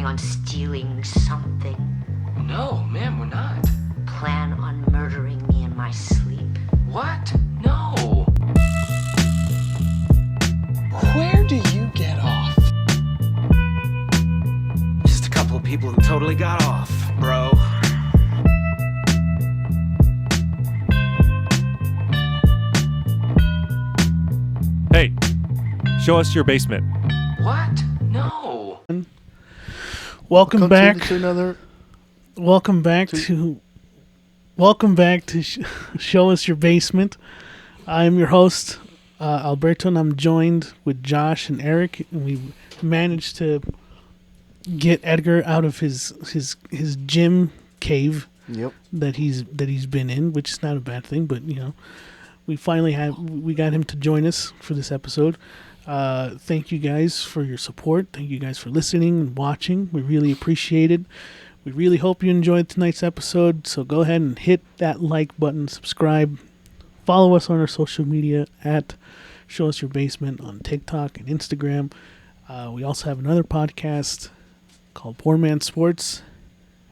planning on stealing something? No, ma'am, we're not. Plan on murdering me in my sleep? What? No. Where do you get off? Just a couple of people who totally got off, bro. Hey, show us your basement. What? No. Welcome back to another. Welcome back to Show Us Your Basement. I'm your host, Alberto, and I'm joined with Josh and Eric. And we managed to get Edgar out of his gym cave that he's been in, which is not a bad thing. But we got him to join us for this episode. Thank you guys for your support. Thank you guys for listening and watching. We really appreciate it. We really hope you enjoyed tonight's episode. So go ahead and hit that like button, subscribe, follow us on our social media at Show Us Your Basement on TikTok and Instagram. We also have another podcast called Poor Man Sports.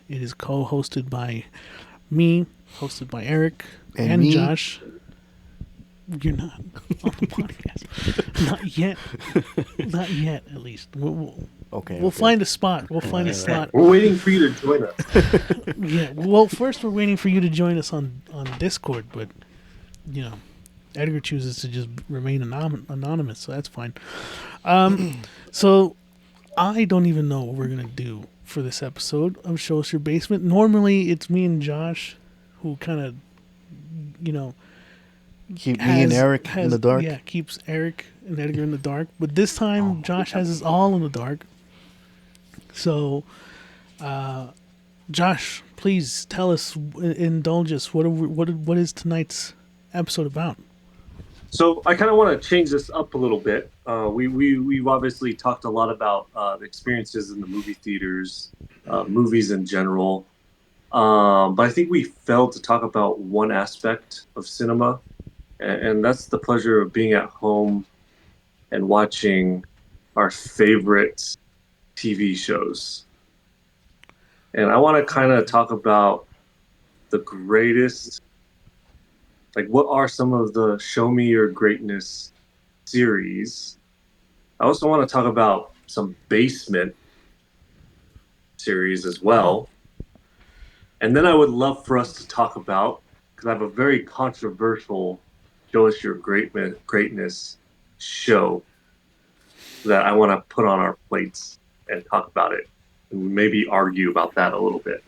It is co-hosted by me, hosted by Eric and me. Josh. You're not on the podcast. Not yet, at least. We'll find a spot. We'll find a slot. We're waiting for you to join us. Yeah. Well, first we're waiting for you to join us on Discord, but Edgar chooses to just remain anonymous, so that's fine. So I don't even know what we're gonna do for this episode of Show Us Your Basement. Normally it's me and Josh who kind of, keep me and Eric in the dark. Yeah, keeps Eric and Edgar in the dark. But this time Josh has us all in the dark. So, Josh, please tell us, indulge us. What is tonight's episode about? So I kind of want to change this up a little bit. We've obviously talked a lot about the experiences in the movie theaters, movies in general. But I think we failed to talk about one aspect of cinema, and that's the pleasure of being at home and watching our favorite TV shows. And I want to kind of talk about the greatest, like what are some of the Show Me Your Greatness series. I also want to talk about some basement series as well. And then I would love for us to talk about, because I have a very controversial Show Us Your Greatness show that I want to put on our plates and talk about it, and maybe argue about that a little bit.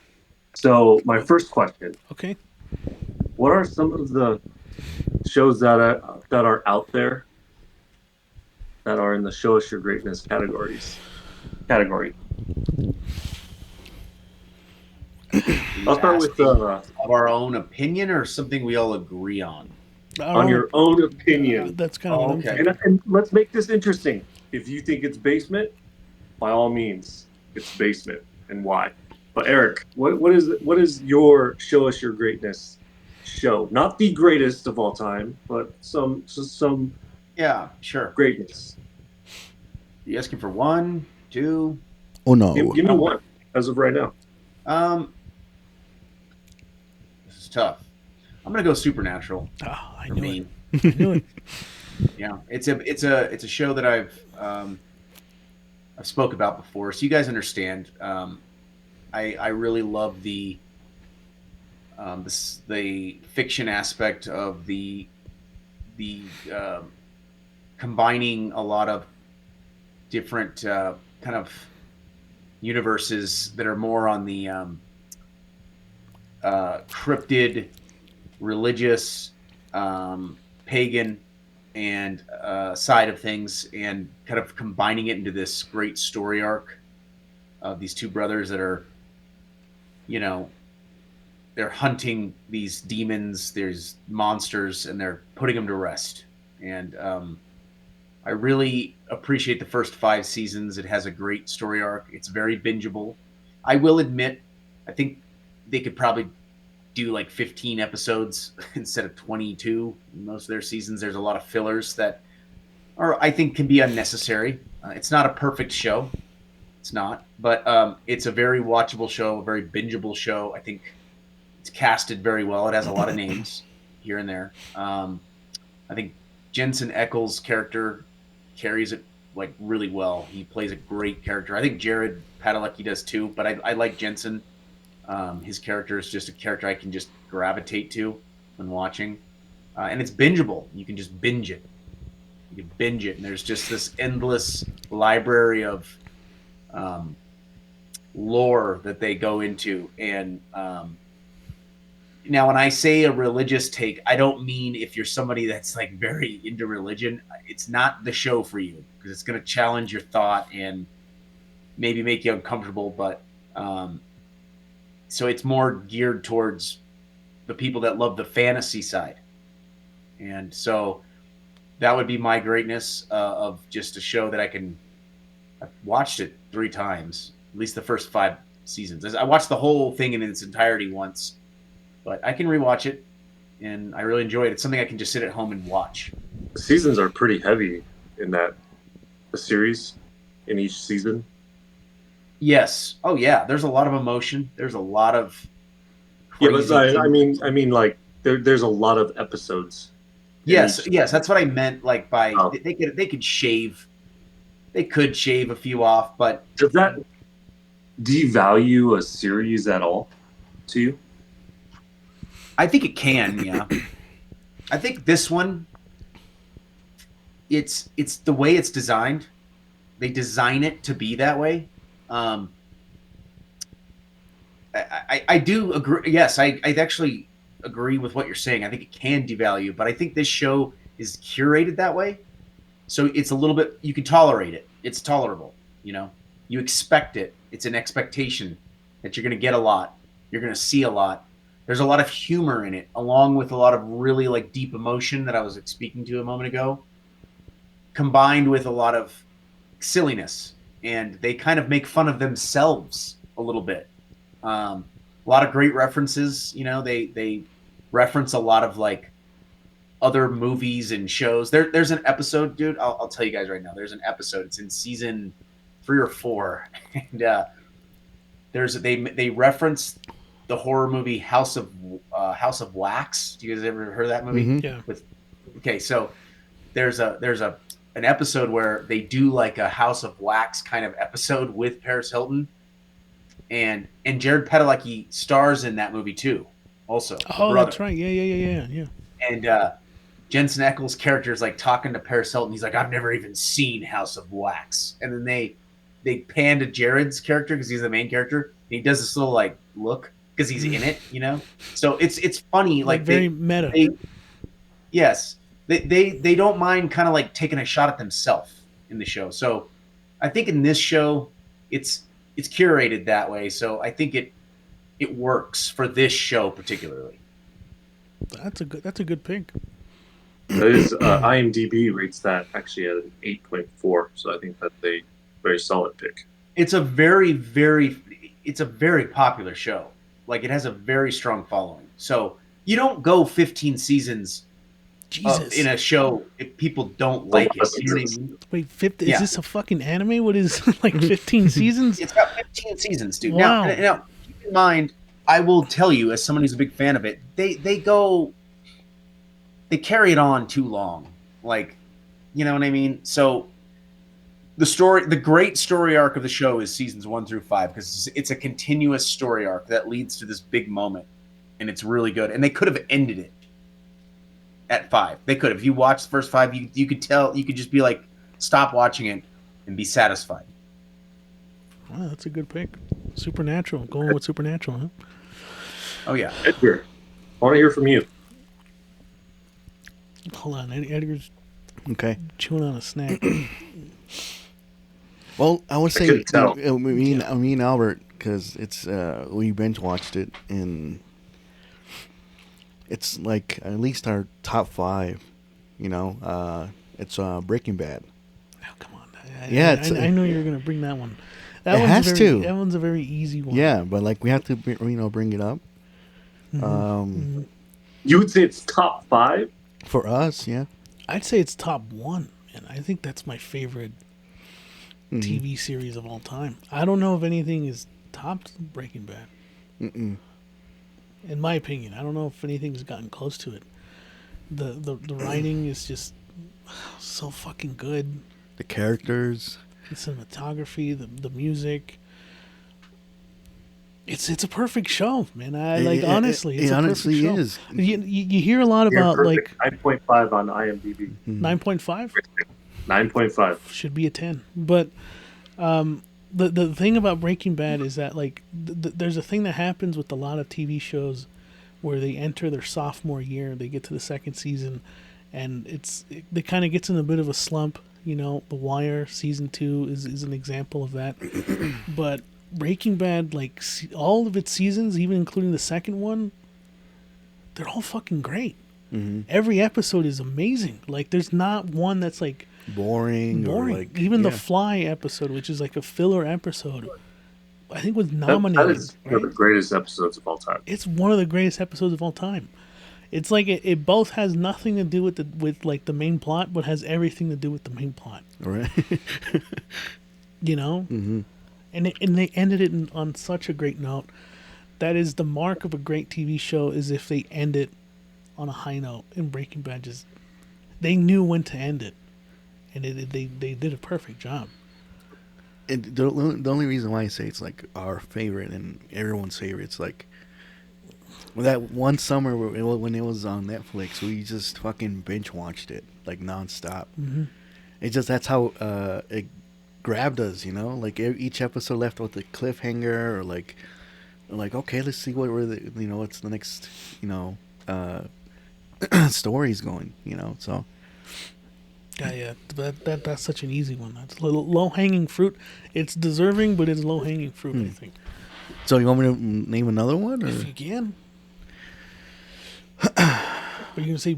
So my first question: Okay, what are some of the shows that are out there that are in the Show Us Your Greatness category? I'll start with of our own opinion or something we all agree on. on your own opinion. That's kind of what I'm okay. thinking. And let's make this interesting. If you think it's basement, by all means, it's basement, and why. But Eric, what is your Show Us Your Greatness show? Not the greatest of all time, but some Yeah, sure. greatness. You asking for one, two? Oh no. Give me one as of right now. This is tough. I'm gonna go Supernatural. Oh, I for knew me. it. I knew it. Yeah, it's a show that I've spoke about before, so you guys understand. I really love the fiction aspect of the combining a lot of different kind of universes that are more on the cryptid, religious, pagan, and side of things, and kind of combining it into this great story arc of these two brothers that are, they're hunting these demons, there's monsters, and they're putting them to rest. And I really appreciate the first 5 seasons. It has a great story arc. It's very bingeable. I will admit, I think they could probably do like 15 episodes instead of 22 in most of their seasons. There's a lot of fillers that I think can be unnecessary. It's not a perfect show, It's not, but it's a very watchable show, a very bingeable show. I think it's casted very well. It has a lot of names here and there. I think Jensen Ackles' character carries it like really well. He plays a great character. I think Jared Padalecki does too, but I like Jensen. His character is just a character I can just gravitate to when watching, and it's bingeable. You can just binge it. You can binge it, and there's just this endless library of lore that they go into. And now, when I say a religious take, I don't mean if you're somebody that's like very into religion, it's not the show for you, because it's going to challenge your thought and maybe make you uncomfortable. But so it's more geared towards the people that love the fantasy side. And so that would be my greatness of just a show that I've watched it 3 times, at least the first 5 seasons. I watched the whole thing in its entirety once, but I can rewatch it, and I really enjoy it. It's something I can just sit at home and watch. The seasons are pretty heavy in the series, in each season. Yes. Oh yeah. There's a lot of emotion. There's a lot of but I mean, like there's a lot of episodes. Yes. That's what I meant. Like they could shave a few off, but does that devalue a series at all to you? I think it can. Yeah. I think this one, it's the way it's designed. They design it to be that way. I do agree. Yes, I actually agree with what you're saying. I think it can devalue, but I think this show is curated that way. So it's a little bit, you can tolerate it. It's tolerable. You expect it. It's an expectation that you're going to get a lot. You're going to see a lot. There's a lot of humor in it, along with a lot of really like deep emotion that I was speaking to a moment ago, combined with a lot of silliness. And they kind of make fun of themselves a little bit. A lot of great references. They reference a lot of like other movies and shows. There's an episode, dude. I'll tell you guys right now. There's an episode. It's in season 3 or 4, and they reference the horror movie House of Wax. Do you guys ever heard of that movie? Yeah. Okay, so there's an episode where they do like a House of Wax kind of episode with Paris Hilton, and Jared Padalecki stars in that movie too. Also, oh, that's right. Yeah. And Jensen Ackles' character is like talking to Paris Hilton. He's like, "I've never even seen House of Wax," and then they pan to Jared's character because he's the main character, and he does this little like look because he's in it, So it's funny, like very meta. Yes. They don't mind kind of like taking a shot at themselves in the show. So I think in this show, it's curated that way. So I think it works for this show particularly. That's a good pick. That is, IMDb rates that actually at an 8.4. So I think that's a very solid pick. It's a very, very popular show. Like it has a very strong following. So you don't go 15 seasons in a show if people don't like it. You know what I mean? Wait, is this a fucking anime? What is like 15 seasons? It's got 15 seasons, dude. Wow. Now, keep in mind, I will tell you, as someone who's a big fan of it, they carry it on too long. Like, you know what I mean? So the great story arc of the show is seasons 1 through 5 because it's a continuous story arc that leads to this big moment, and it's really good. And they could have ended it at 5. They could have. If you watch the first 5, you could tell. You could just be like, stop watching it and be satisfied. Wow, that's a good pick. Supernatural. Going with Supernatural, huh? Oh yeah. Edgar, I want to hear from you. Hold on, Edgar's Okay. chewing on a snack. Well, I would say could tell. me and Albert, because it's we binge watched it, and it's like at least our top 5. It's Breaking Bad. Oh, come on. I know you were gonna bring that one. That one's a very easy one. Yeah, but like we have to bring it up. Mm-hmm. You would say it's top 5? For us, yeah. I'd say it's top 1, man. I think that's my favorite TV series of all time. I don't know if anything is topped Breaking Bad. Mm-mm. In my opinion, I don't know if anything's gotten close to it. The writing is just so fucking good. The characters. The cinematography, the music. It's a perfect show, man. Honestly, it's it a honestly perfect show. is. You hear a lot You're about perfect. like 9.5 on IMDb. 9.5 9.5. should be a 10, but the thing about Breaking Bad is that like there's a thing that happens with a lot of TV shows where they enter their sophomore year, they get to the second season, and it kind of gets in a bit of a slump. You know, The Wire season 2 is an example of that, but Breaking Bad, like all of its seasons, even including the second one, they're all fucking great. Mm-hmm. Every episode is amazing. Like there's not one that's like Boring. Or like, even the yeah. Fly episode, which is like a filler episode, I think was That nominated. is one of the greatest episodes of all time. It's one of the greatest episodes of all time. It's like it both has nothing to do with like the main plot, but has everything to do with the main plot. Right. You know, and they ended it on such a great note. That is the mark of a great TV show, is if they end it on a high note. And Breaking Bad they knew when to end it, and they did a perfect job. And the only reason why I say it's like our favorite and everyone's favorite, it's like that one summer when it was on Netflix, we just fucking binge watched it like nonstop. Mm-hmm. That's how it grabbed us, you know. Like each episode left with a cliffhanger, or like okay, let's see what's the next story's going, you know. So Yeah, that's such an easy one. That's a little low hanging fruit. It's deserving, but it's low hanging fruit. I think. So you want me to name another one? Or? If you can. Are you gonna say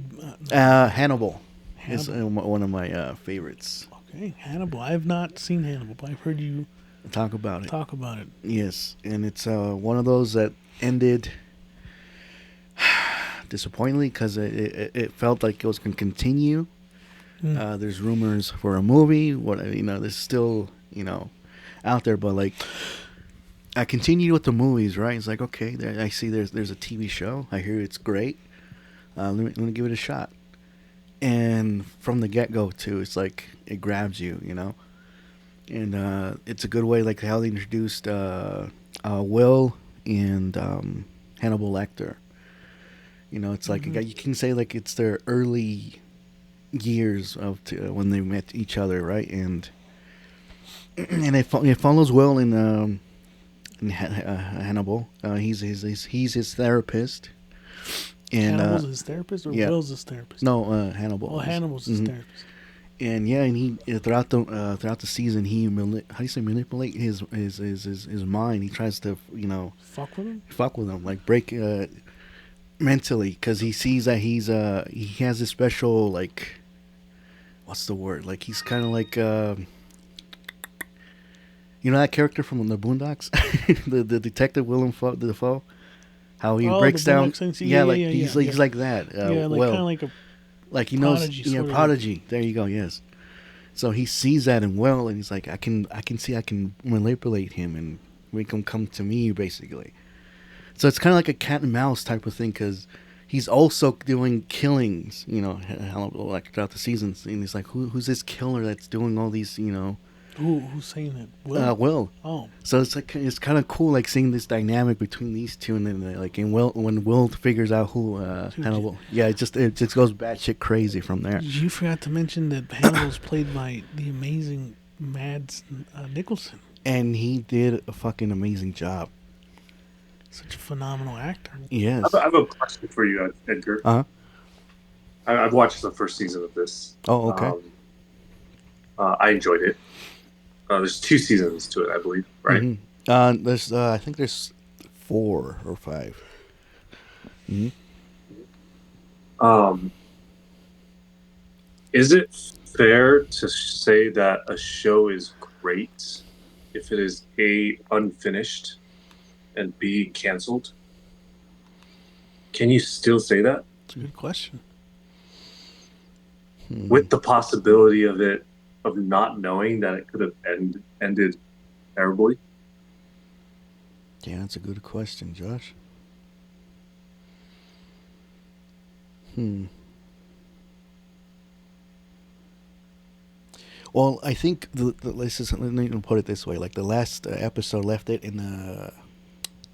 Hannibal is Hannibal? one of my favorites. Okay, Hannibal. I have not seen Hannibal, but I've heard you Talk about it. talk about it. Yes, and it's one of those that ended disappointingly because it felt like it was going to continue. There's rumors for a movie. There's still out there, but like I continued with the movies. Right, it's like okay, I see there's a TV show. I hear it's great. Let me give it a shot. And from the get-go too, it's like it grabs you, and it's a good way, like how they introduced Will and Hannibal Lecter. It's like you can say like it's their early years of when they met each other, right? And it follows Will in Hannibal. He's his therapist. And Hannibal's his therapist, or Will's his therapist? No, Hannibal. Oh, Hannibal's his therapist. And yeah, and he throughout the season he manipulate his mind. He tries to Fuck with him. fuck with him, like break mentally, because he sees that he has this special, like, what's the word? Like he's kind of like that character from the Boondocks, the detective Willem Dafoe. How he breaks down, he's like that. Like kind of like a like he knows, Prodigy, Prodigy. There you go. Yes. So he sees that in Will, and he's like, I can manipulate him and make him come to me, basically. So it's kind of like a cat and mouse type of thing, because he's also doing killings, like throughout the seasons, and he's like, who's this killer that's doing all these, Who's saying that? Will. Will. Oh. So it's kind of cool, like seeing this dynamic between these two, and then like when Will figures out who Hannibal, it just goes batshit crazy from there. You forgot to mention that Hannibal's played by the amazing Mads Nicholson. And he did a fucking amazing job. Such a phenomenal actor. Yes. I have a question for you, Edgar. I've watched the first season of this. Oh, okay. I enjoyed it. There's 2 seasons to it, I believe, right? Mm-hmm. There's I think there's 4 or 5. Mm-hmm. Is it fair to say that a show is great if it is A, unfinished, and B, canceled? Can you still say that? It's a good question. With the possibility of it of not knowing that it could have ended terribly? Yeah, that's a good question, Josh. Hmm. Well, I think let me put it this way: like the last episode left it in a,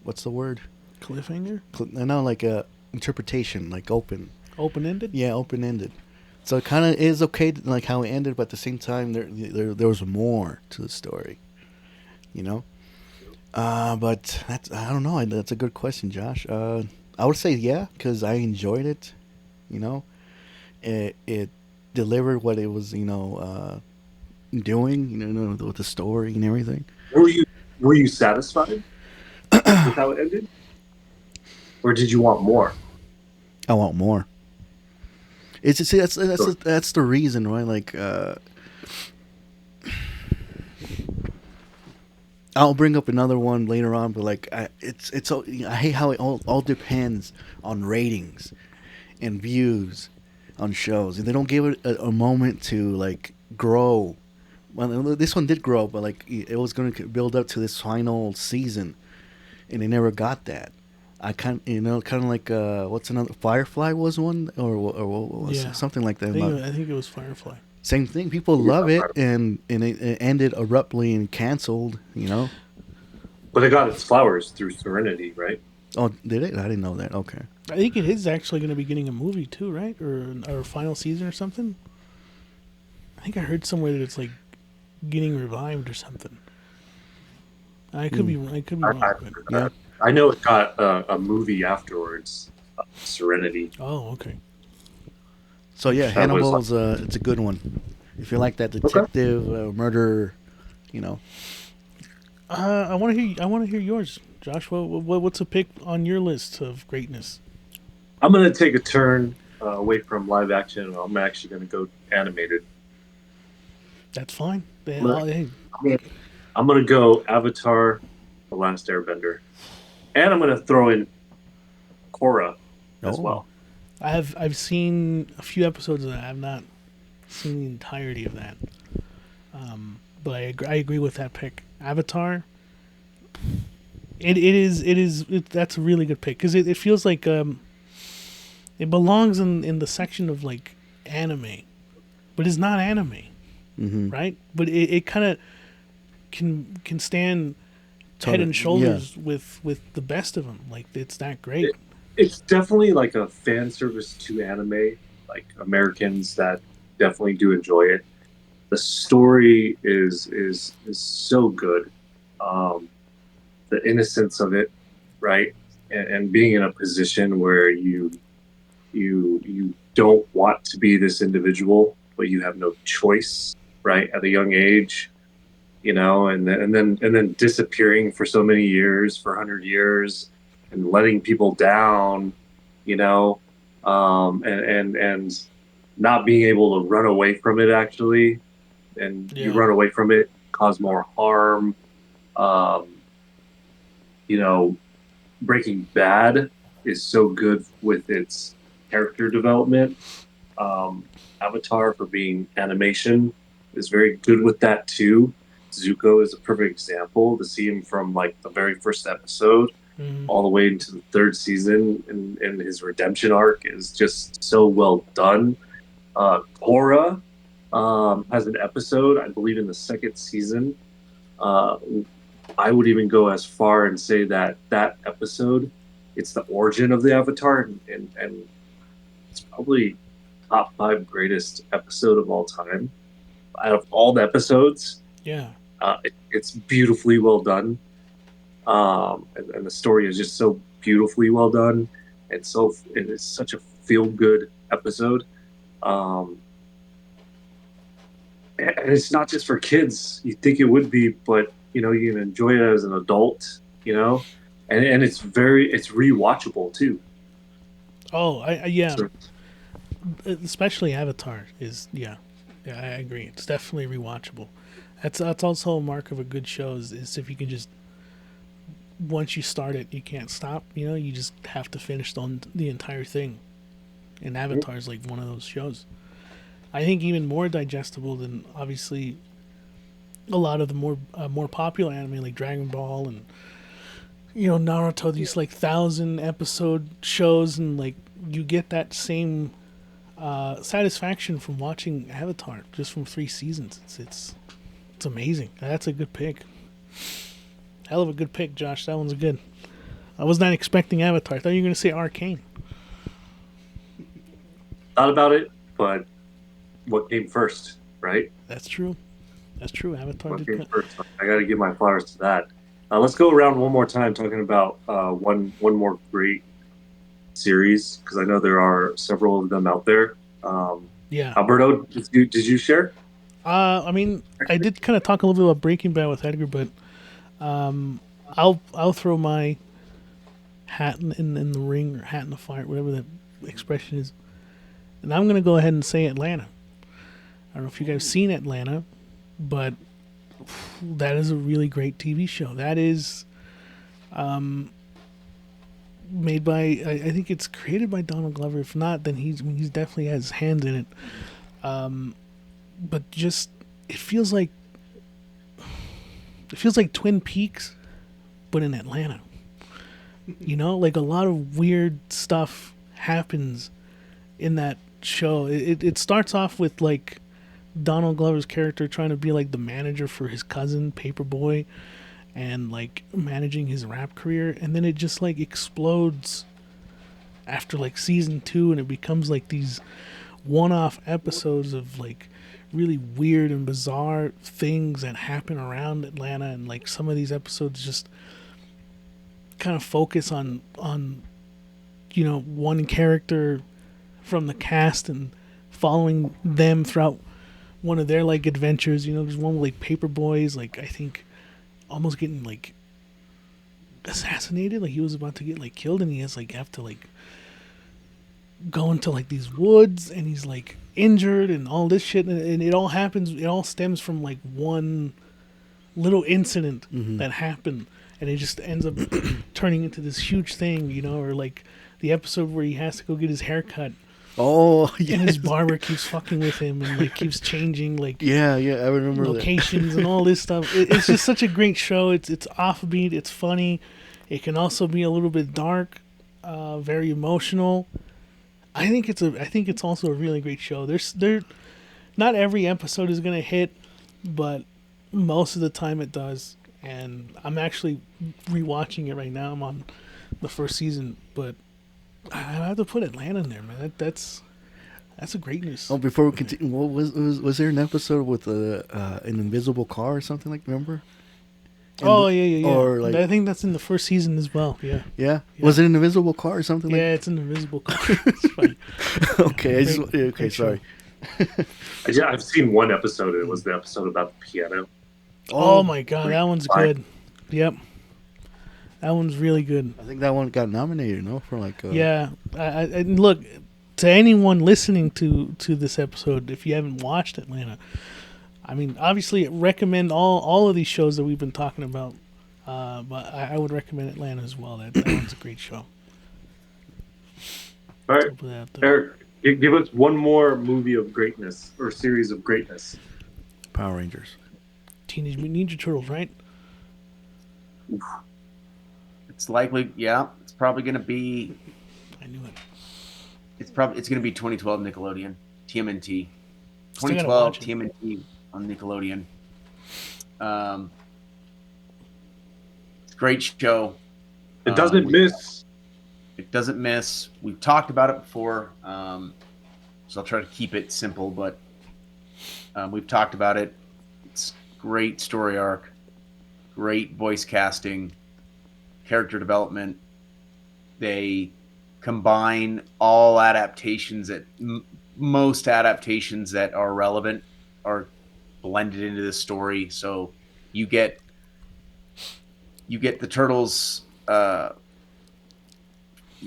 what's the word? Cliffhanger? No, like a interpretation, like open. Open ended? Yeah, open ended. So it kind of is okay, like how it ended, but at the same time, there was more to the story. You know. But that's, I don't know. That's a good question, Josh. I would say yeah, because I enjoyed it. You know, it delivered what it was. Doing. With the story and everything. Were you satisfied with how it ended, or did you want more? I want more. It's just Sure. that's the reason, right? Like, I'll bring up another one later on, but like, I hate how it all depends on ratings and views on shows, and they don't give it a moment to like grow. Well, this one did grow, but like it was going to build up to this final season, and they never got that. I kind of like what's another Firefly was one or what was Yeah. something like that. I think it was Firefly. Same thing. People love it, and it ended abruptly and canceled. But it got its flowers through Serenity, right? Oh, did it? I didn't know that. Okay. I think it is actually going to be getting a movie too, right? Or a final season or something. I think I heard somewhere that it's like getting revived or something. I could be wrong. But, Yeah. I know it got a movie afterwards, Serenity. oh, okay. So yeah, That was Hannibal's it's a good one. If you like that Okay. detective murder, you know. I want to hear yours, Josh. What's a pick on your list of greatness? I'm gonna take a turn away from live action, and I'm actually gonna go animated. That's fine. I'm gonna, Hey, I'm gonna go Avatar: The Last Airbender, and I'm gonna throw in Korra as Oh. well. I've seen a few episodes of that. I've not seen the entirety of that. But I agree with that pick. Avatar. That's a really good pick because it feels like it belongs in the section of like anime, but it's not anime, Mm-hmm. right? But it kind of can stand head and shoulders with the best of them. Like it's that great. It's definitely like a fan service to anime, like Americans that definitely do enjoy it. The story is so good. Um, the innocence of it, right? And being in a position where you don't want to be this individual, but you have no choice, right? At a young age, and then disappearing for so many years, for 100 years, and letting people down, you know, and not being able to run away from it actually, and you Yeah. run away from it, cause more harm. Um, you know, Breaking Bad is so good with its character development. Um, Avatar, for being animation, is very good with that too. Zuko is a perfect example to see him from like the very first episode Mhm. all the way into the third season, and his redemption arc is just so well done. Korra has an episode, I believe, in the second season. Uh, I would even go as far and say that episode, it's the origin of the Avatar, and it's probably top five greatest episode of all time. Out of all the episodes, Yeah. it's beautifully well done, and the story is just so beautifully well done, and it is such a feel good episode. Um, and it's not just for kids. You think it would be, but you can enjoy it as an adult. And it's rewatchable too. Oh, yeah. So Especially Avatar yeah, I agree. It's definitely rewatchable. That's also a mark of a good show is if you can just once you start it, you can't stop. You just have to finish the entire thing. And Avatar is like one of those shows. I think even more digestible than obviously a lot of the more popular anime like Dragon Ball and Naruto. These like 1,000 episode shows, and like you get that same satisfaction from watching Avatar just from 3 seasons. It's amazing. That's a good pick. Hell of a good pick, Josh. That one's good. I was not expecting Avatar. I thought you were going to say Arcane. Thought about it, but what came first, right? That's true. That's true. Avatar What did came cut. first? I got to give my flowers to that. Let's go around one more time talking about one more great series, because I know there are several of them out there. Yeah. Alberto, did you share? I mean, I did kind of talk a little bit about Breaking Bad with Edgar, but I'll throw my hat in the ring, or hat in the fire, whatever that expression is, and I'm gonna go ahead and say Atlanta. I don't know if you guys have seen Atlanta, but that is a really great TV show. That is made by, I think it's created by Donald Glover. If not, then he's definitely has hands in it. But just it feels like Twin Peaks, but in Atlanta. Like a lot of weird stuff happens in that show. It starts off with like Donald Glover's character trying to be like the manager for his cousin Paperboy, and like managing his rap career, and then it just like explodes after like season 2, and it becomes like these one-off episodes of like really weird and bizarre things that happen around Atlanta, and like some of these episodes just kind of focus on one character from the cast and following them throughout one of their like adventures. There's one with like Paperboy's like, I think, almost getting like assassinated, like he was about to get like killed, and he has like have to like go into like these woods, and he's like injured and all this shit, and it all stems from like one little incident that happened, and it just ends up turning into this huge thing, or like the episode where he has to go get his hair cut. Oh, yeah. And his barber keeps fucking with him and like keeps changing like Yeah, I remember locations and all this stuff. It's just such a great show. It's offbeat. It's funny. It can also be a little bit dark, very emotional. I think it's also a really great show. Not every episode is gonna hit, but most of the time it does. And I'm actually rewatching it right now. I'm on the first season, but I have to put Atlanta in there, man. That's a great news. Oh, before we continue, what was there an episode with an invisible car or something like? Remember? Yeah. Or like, I think that's in the first season as well. Yeah. Yeah. Was it an invisible car or something? Yeah, it's an invisible car. It's funny. Okay. Great Sorry. I've seen one episode. It was the episode about the piano. Oh my god, that one's good. Yep. That one's really good. I think that one got nominated, for like. Yeah, I look, to anyone listening to this episode, if you haven't watched Atlanta, I mean, obviously, recommend all of these shows that we've been talking about, but I would recommend Atlanta as well. That one's a great show. All right, Eric, give us one more movie of greatness or series of greatness. Power Rangers. Teenage Mutant Ninja Turtles, right? Oof. It's likely, yeah. It's probably going to be. I knew it. It's going to be 2012 Nickelodeon, TMNT. Still 2012 gotta TMNT on Nickelodeon. It's a great show. It doesn't miss. It doesn't miss. We've talked about it before, so I'll try to keep it simple. But we've talked about it. It's great story arc, great voice casting, character development. They combine all adaptations that most adaptations that are relevant are blended into the story. So you get the Turtles.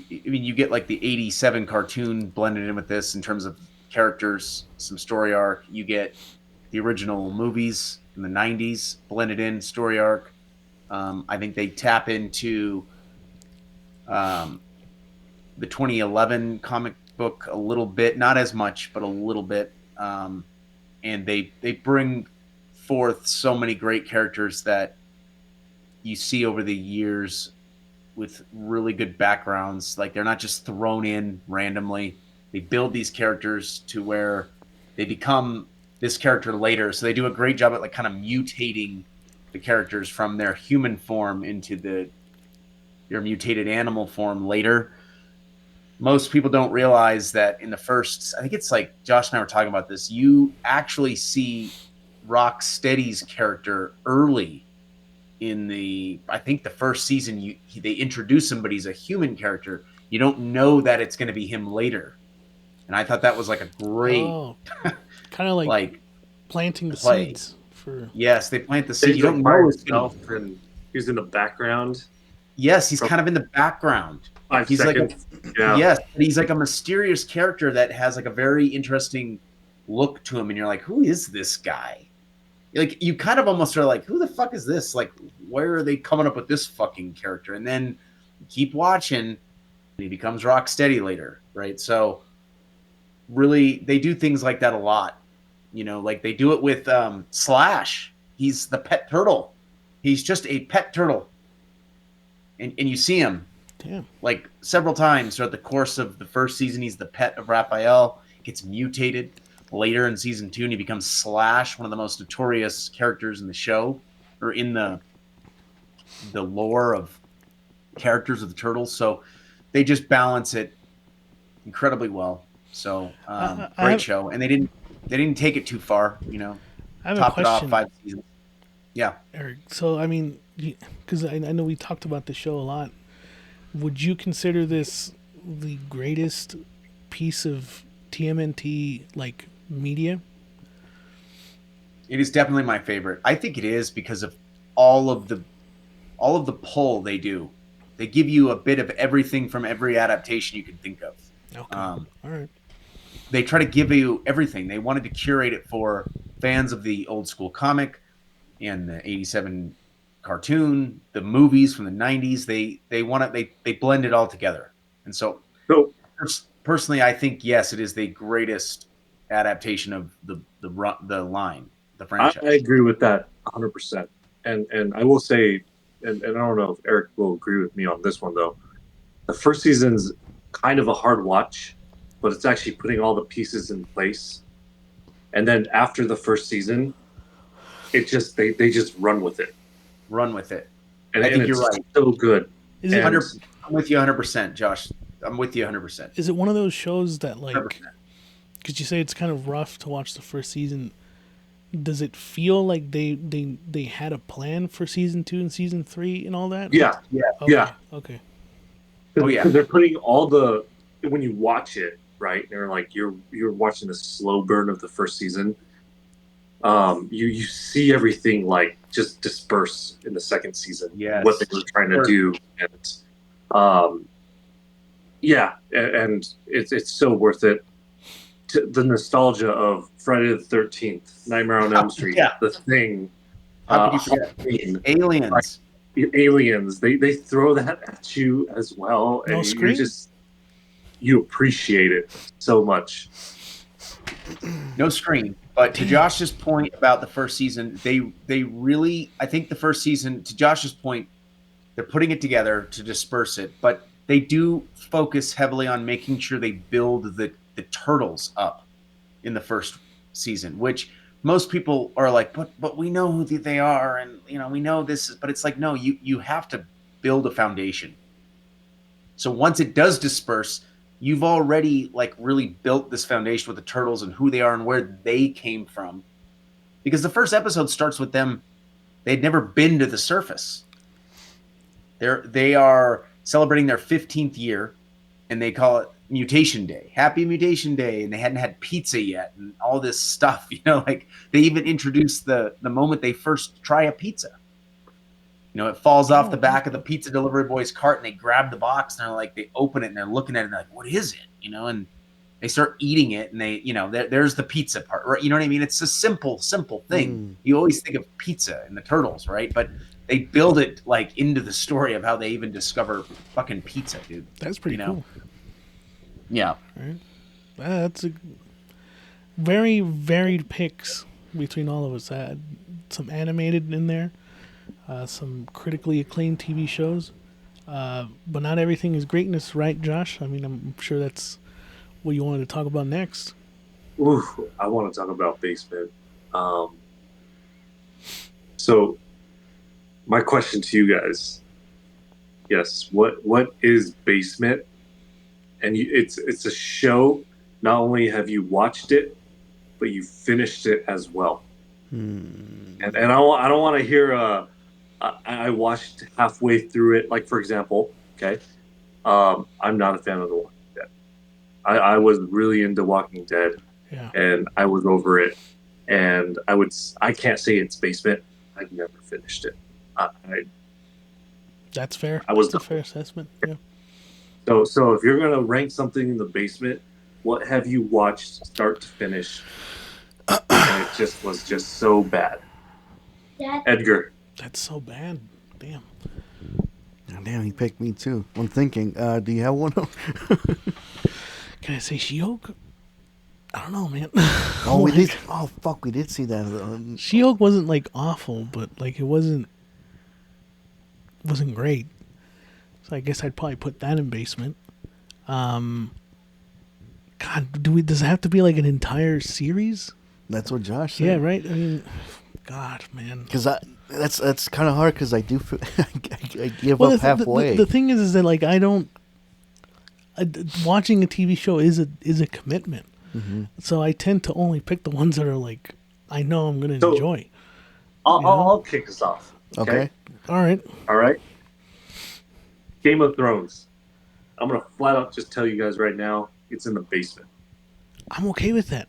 You get like the '87 cartoon blended in with this in terms of characters, some story arc. You get the original movies in the '90s blended in story arc. I think they tap into the 2011 comic book a little bit, not as much, but a little bit. and they bring forth so many great characters that you see over the years with really good backgrounds. Like they're not just thrown in randomly. They build these characters to where they become this character later. So they do a great job at like kind of mutating the characters from their human form into their mutated animal form later. Most people don't realize that in the first, I think it's like Josh and I were talking about this, you actually see Rocksteady's character early in I think the first season. They introduce him, but he's a human character. You don't know that it's going to be him later. And I thought that was like a great kind of like planting the play. Seeds for. Yes, they plant the seed. You don't by know himself, and he's in the background. Yes, he's kind of in the background. 5 He's seconds. Yes, but he's like a mysterious character that has like a very interesting look to him, and you're like, who is this guy? Like you kind of almost are like, who the fuck is this? Like, where are they coming up with this fucking character? And then you keep watching, and he becomes Rocksteady later, right? So really, they do things like that a lot. You know, like they do it with Slash. He's the pet turtle. He's just a pet turtle. And you see him like several times throughout the course of the first season. He's the pet of Raphael. Gets mutated later in season 2, and he becomes Slash, one of the most notorious characters in the show, or in the lore of characters of the Turtles. So they just balance it incredibly well. So great show, and they didn't take it too far. You know, I have topped a it off question, 5 seasons. Yeah, Eric. So I mean, because I know we talked about the show a lot. Would you consider this the greatest piece of TMNT like media? it is definitely my favorite. I think it is because of all of the pull they do. They give you a bit of everything from every adaptation you can think of. Okay. All right. They try to give you everything. They wanted to curate it for fans of the old school comic and the 87 cartoon, the movies from the 90s. They blend it all together. And so personally, I think, yes, it is the greatest adaptation of the line, the franchise. I agree with that 100%. And I will say, and I don't know if Eric will agree with me on this one, though. The first season's kind of a hard watch, but it's actually putting all the pieces in place. And then after the first season, it just they just run with it. Run with it. And I think it's you're right. so good. Is it? And- I'm with you 100%, Josh. I'm with you 100%. Is it one of those shows that like? 100%. Because you say it's kind of rough to watch the first season. Does it feel like they had a plan for season 2 and season 3 and all that? Yeah. Okay. Yeah. Okay. Oh, yeah. They're putting all the when you watch it, right? They're like you're watching the slow burn of the first season. You see everything like just disperse in the second season. Yes. What they were trying to do, and and it's so worth it. The nostalgia of Friday the 13th, Nightmare on Elm Street, yeah. The Thing, How could you forget? Halloween, Aliens. Right. Aliens. They throw that at you as well, No and screen? you appreciate it so much. No screen. But to Josh's point about the first season, they really, I think the first season, to Josh's point, they're putting it together to disperse it, but they do focus heavily on making sure they build the turtles up in the first season, which most people are like, but we know who they are, and we know this, but it's like, no, you have to build a foundation. So once it does disperse, you've already like really built this foundation with the turtles and who they are and where they came from. Because the first episode starts with them, they'd never been to the surface. They are celebrating their 15th year, and they call it Mutation Day, Happy Mutation Day, and they hadn't had pizza yet and all this stuff, like they even introduced the moment they first try a pizza. It falls off the back of the pizza delivery boy's cart, and they grab the box, and they're like, they open it, and they're looking at it, and they're like, what is it? And they start eating it, and they, there's the pizza part, right? You know what I mean? It's a simple thing. You always think of pizza in the Turtles, right? But they build it like into the story of how they even discover fucking pizza, dude. That's pretty cool. Yeah. Right. That's very varied picks between all of us. I had some animated in there, some critically acclaimed TV shows, but not everything is greatness, right, Josh? I mean, I'm sure that's what you wanted to talk about next. Ooh, I want to talk about Basement. So, my question to you guys: yes, what is Basement? And it's a show. Not only have you watched it, but you finished it as well. And I don't want to hear. I watched halfway through it. Like for example, okay, I'm not a fan of The Walking Dead. I was really into Walking Dead, Yeah. and I was over it. And I can't say it's Basement. I've never finished it. I That's fair. I was That's a done. fair assessment. Yeah. So if you're gonna rank something in the Basement, what have you watched start to finish? And it just was just so bad. Edgar. That's so bad. Damn. Oh, damn, he picked me too. I'm thinking, do you have one? Can I say She-Hulk? I don't know, man. Oh, we did. Oh, fuck, we did see that. She-Hulk wasn't like awful, but like it wasn't great. So I guess I'd probably put that in Basement. God, does it have to be like an entire series? That's what Josh said. Yeah, right. I mean, God, man. Because that's kind of hard because I do feel, I give up halfway. The thing is that like I don't. Watching a TV show is a commitment. Mm-hmm. So I tend to only pick the ones that are like I know I'm going to So- enjoy. I'll kick us off. Okay. All right. All right. Game of Thrones. I'm gonna flat out just tell you guys right now, it's in the Basement. I'm okay with that.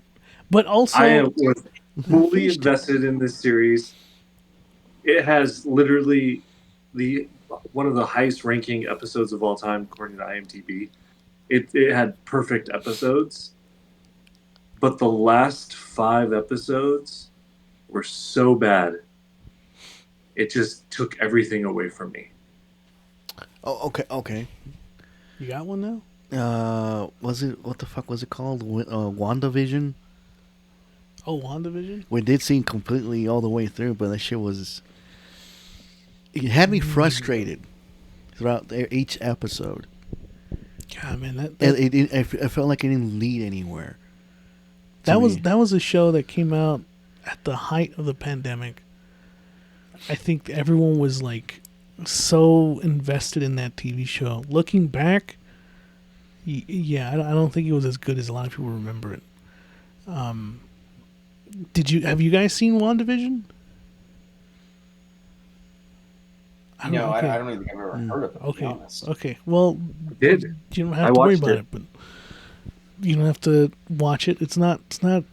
But also, I am fully Finished it. invested in this series. It has literally one of the highest ranking episodes of all time according to IMDb. It had perfect episodes, but the last 5 episodes were so bad. It just took everything away from me. Oh, okay. you got one now? Was it, what the fuck was it called? WandaVision? Oh, WandaVision? We did see completely all the way through, but that shit was. It had me frustrated throughout each episode. God, man, I felt like it didn't lead anywhere. that me. was a show that came out at the height of the pandemic. I think everyone was like so invested in that TV show. Looking back, yeah, I don't think it was as good as a lot of people remember it. Have you guys seen WandaVision? No, okay. I don't even think I've ever heard of it, to be Okay. honest. Okay. Well, Did. you don't I have to worry watched about it. it, but you don't have to watch it. It's not an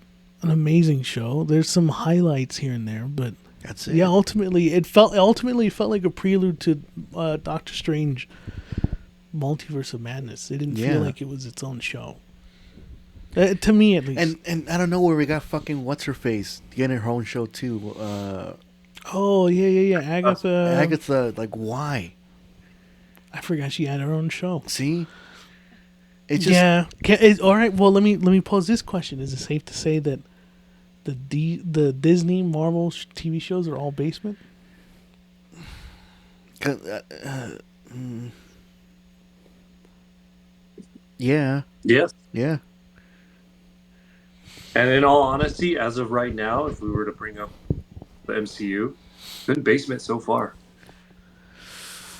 amazing show. There's some highlights here and there, but That's it. yeah, ultimately it felt like a prelude to Doctor Strange Multiverse of Madness. It didn't Yeah. feel like it was its own show. To me, at least. And I don't know where we got fucking what's her face getting her own show too. Oh yeah. Agatha. Agatha, like why? I forgot she had her own show. See, it just Yeah. All right. Well, let me pose this question: is it safe to say that the Disney Marvel TV shows are all Basement? Yeah, Yes. yeah. And in all honesty, as of right now, if we were to bring up the MCU, it's been Basement so far.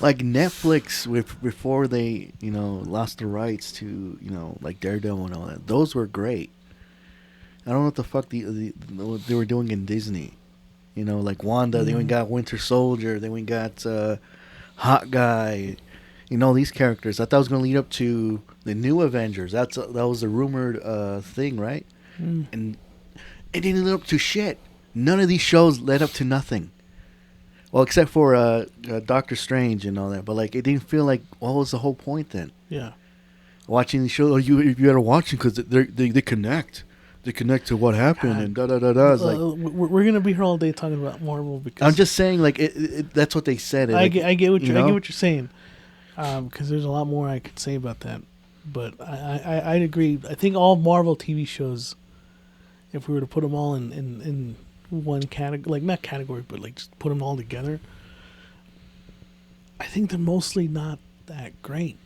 Like Netflix, before they lost the rights to like Daredevil and all that, those were great. I don't know what the fuck what they were doing in Disney. Like Wanda, they went and got Winter Soldier, they went and got Hot Guy. These characters. I thought it was going to lead up to the new Avengers. That was a rumored thing, right? And it didn't lead up to shit. None of these shows led up to nothing. Well, except for Doctor Strange and all that. But like, it didn't feel like what was the whole point then? Yeah. Watching the show, you gotta watch them because they connect. They connect to what happened and da da da da. It's like, we're gonna be here all day talking about Marvel because I'm just saying, like that's what they said. I Like, get what I get what you're saying. Because there's a lot more I could say about that, but I'd agree. I think all Marvel TV shows, if we were to put them all in one category, like not category, but like just put them all together, I think they're mostly not that great.